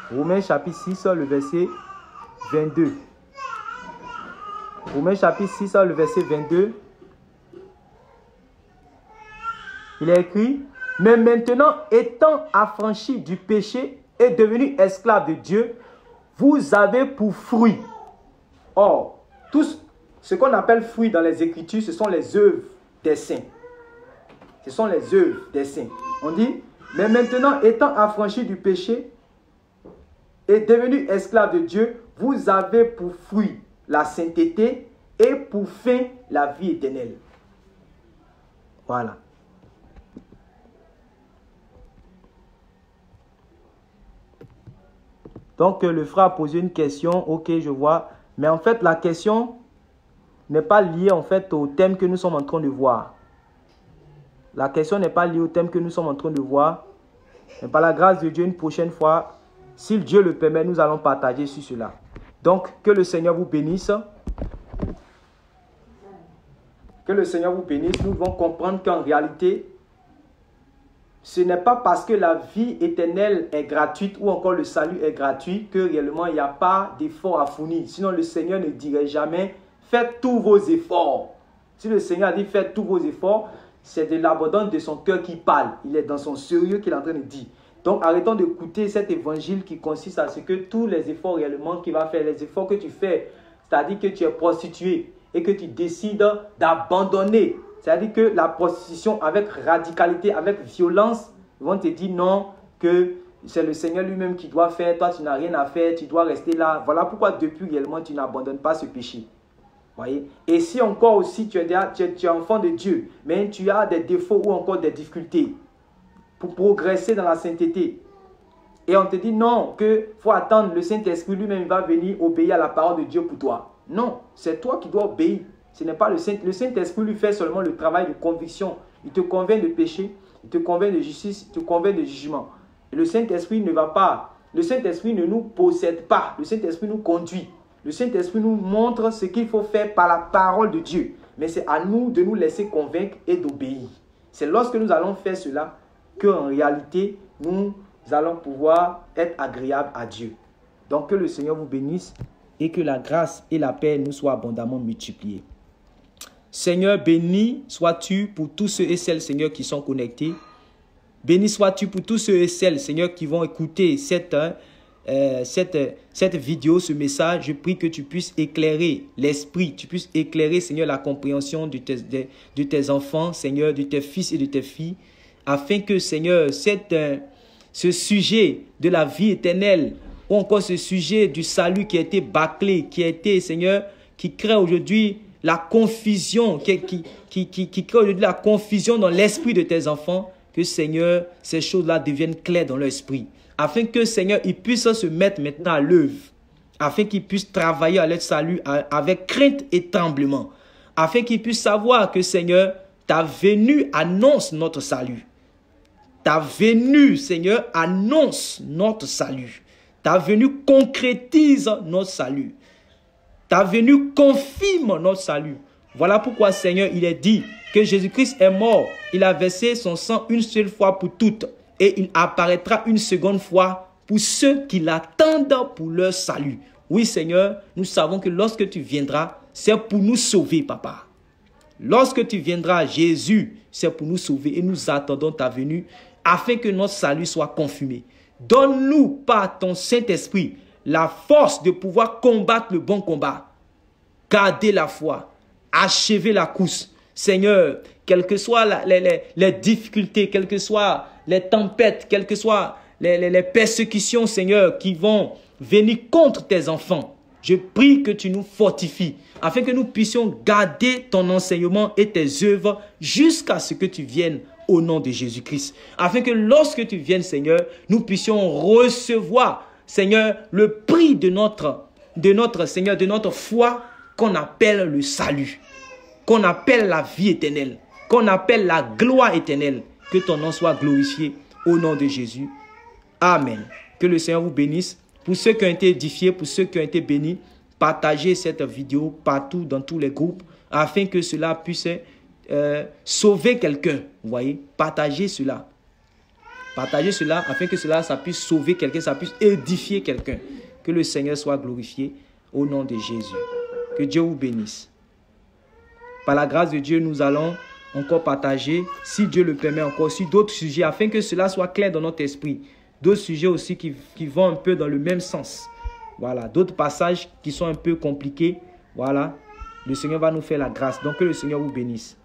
Romains chapitre 6, le verset 22. Romains chapitre 6, le verset 22. Il est écrit: mais maintenant, étant affranchis du péché et devenus esclaves de Dieu, vous avez pour fruit. Or, tous ce qu'on appelle fruit dans les Écritures, ce sont les œuvres des saints. Ce sont les œuvres des saints. On dit: mais maintenant, étant affranchis du péché et devenus esclaves de Dieu, vous avez pour fruit la sainteté et pour fin la vie éternelle. Voilà. Donc, le frère a posé une question. Ok, je vois. Mais en fait, la question n'est pas liée en fait au thème que nous sommes en train de voir. La question n'est pas liée au thème que nous sommes en train de voir. Mais par la grâce de Dieu, une prochaine fois, si Dieu le permet, nous allons partager sur cela. Donc, que le Seigneur vous bénisse. Que le Seigneur vous bénisse. Nous devons comprendre qu'en réalité, ce n'est pas parce que la vie éternelle est gratuite ou encore le salut est gratuit que réellement il n'y a pas d'effort à fournir. Sinon le Seigneur ne dirait jamais « faites tous vos efforts ». Si le Seigneur a dit « faites tous vos efforts », c'est de l'abondance de son cœur qui parle. Il est dans son sérieux qu'il est en train de dire. Donc arrêtons d'écouter cet évangile qui consiste à ce que tous les efforts réellement qu'il va faire, les efforts que tu fais, c'est-à-dire que tu es prostitué et que tu décides d'abandonner. C'est-à-dire que la prostitution avec radicalité, avec violence, ils vont te dire non, que c'est le Seigneur lui-même qui doit faire, toi tu n'as rien à faire, tu dois rester là. Voilà pourquoi depuis réellement tu n'abandonnes pas ce péché. Voyez? Et si encore aussi tu es enfant de Dieu, mais tu as des défauts ou encore des difficultés pour progresser dans la sainteté, et on te dit non, qu'il faut attendre, le Saint-Esprit lui-même va venir obéir à la parole de Dieu pour toi. Non, c'est toi qui dois obéir. Ce n'est pas le Saint-Esprit lui fait seulement le travail de conviction. Il te convainc de péché, il te convainc de justice, il te convainc de jugement. Et le Saint-Esprit ne va pas. Le Saint-Esprit ne nous possède pas. Le Saint-Esprit nous conduit. Le Saint-Esprit nous montre ce qu'il faut faire par la parole de Dieu. Mais c'est à nous de nous laisser convaincre et d'obéir. C'est lorsque nous allons faire cela qu'en réalité, nous allons pouvoir être agréables à Dieu. Donc que le Seigneur vous bénisse et que la grâce et la paix nous soient abondamment multipliées. Seigneur, béni sois-tu pour tous ceux et celles, Seigneur, qui sont connectés. Béni sois-tu pour tous ceux et celles, Seigneur, qui vont écouter cette vidéo, ce message. Je prie que tu puisses éclairer l'esprit, tu puisses éclairer, Seigneur, la compréhension de tes enfants, Seigneur, de tes fils et de tes filles, afin que, Seigneur, ce sujet de la vie éternelle, ou encore ce sujet du salut qui a été bâclé, qui a été, Seigneur, qui crée aujourd'hui la confusion, qui crée aujourd'hui la confusion dans l'esprit de tes enfants, que Seigneur, ces choses-là deviennent claires dans leur esprit. Afin que Seigneur, ils puissent se mettre maintenant à l'œuvre. Afin qu'ils puissent travailler à leur salut avec crainte et tremblement. Afin qu'ils puissent savoir que Seigneur, ta venue annonce notre salut. Ta venue, Seigneur, annonce notre salut. Ta venue concrétise notre salut. Ta venue confirme notre salut. Voilà pourquoi, Seigneur, il est dit que Jésus-Christ est mort. Il a versé son sang une seule fois pour toutes. Et il apparaîtra une seconde fois pour ceux qui l'attendent pour leur salut. Oui, Seigneur, nous savons que lorsque tu viendras, c'est pour nous sauver, Papa. Lorsque tu viendras, Jésus, c'est pour nous sauver. Et nous attendons ta venue afin que notre salut soit confirmé. Donne-nous par ton Saint-Esprit la force de pouvoir combattre le bon combat. Garder la foi. Achever la course. Seigneur, quelles que soient les difficultés, quelles que soient les tempêtes, quelles que soient les persécutions, Seigneur, qui vont venir contre tes enfants, je prie que tu nous fortifies, afin que nous puissions garder ton enseignement et tes œuvres jusqu'à ce que tu viennes au nom de Jésus-Christ. Afin que lorsque tu viennes, Seigneur, nous puissions recevoir, Seigneur, le prix de notre Seigneur, de notre foi qu'on appelle le salut, qu'on appelle la vie éternelle, qu'on appelle la gloire éternelle. Que ton nom soit glorifié au nom de Jésus. Amen. Que le Seigneur vous bénisse. Pour ceux qui ont été édifiés, pour ceux qui ont été bénis, partagez cette vidéo partout dans tous les groupes afin que cela puisse sauver quelqu'un. Vous voyez, partagez cela. Partagez cela afin que ça puisse sauver quelqu'un, ça puisse édifier quelqu'un. Que le Seigneur soit glorifié au nom de Jésus. Que Dieu vous bénisse. Par la grâce de Dieu, nous allons encore partager, si Dieu le permet, encore aussi d'autres sujets afin que cela soit clair dans notre esprit. D'autres sujets aussi qui vont un peu dans le même sens. Voilà, d'autres passages qui sont un peu compliqués. Voilà, le Seigneur va nous faire la grâce. Donc que le Seigneur vous bénisse.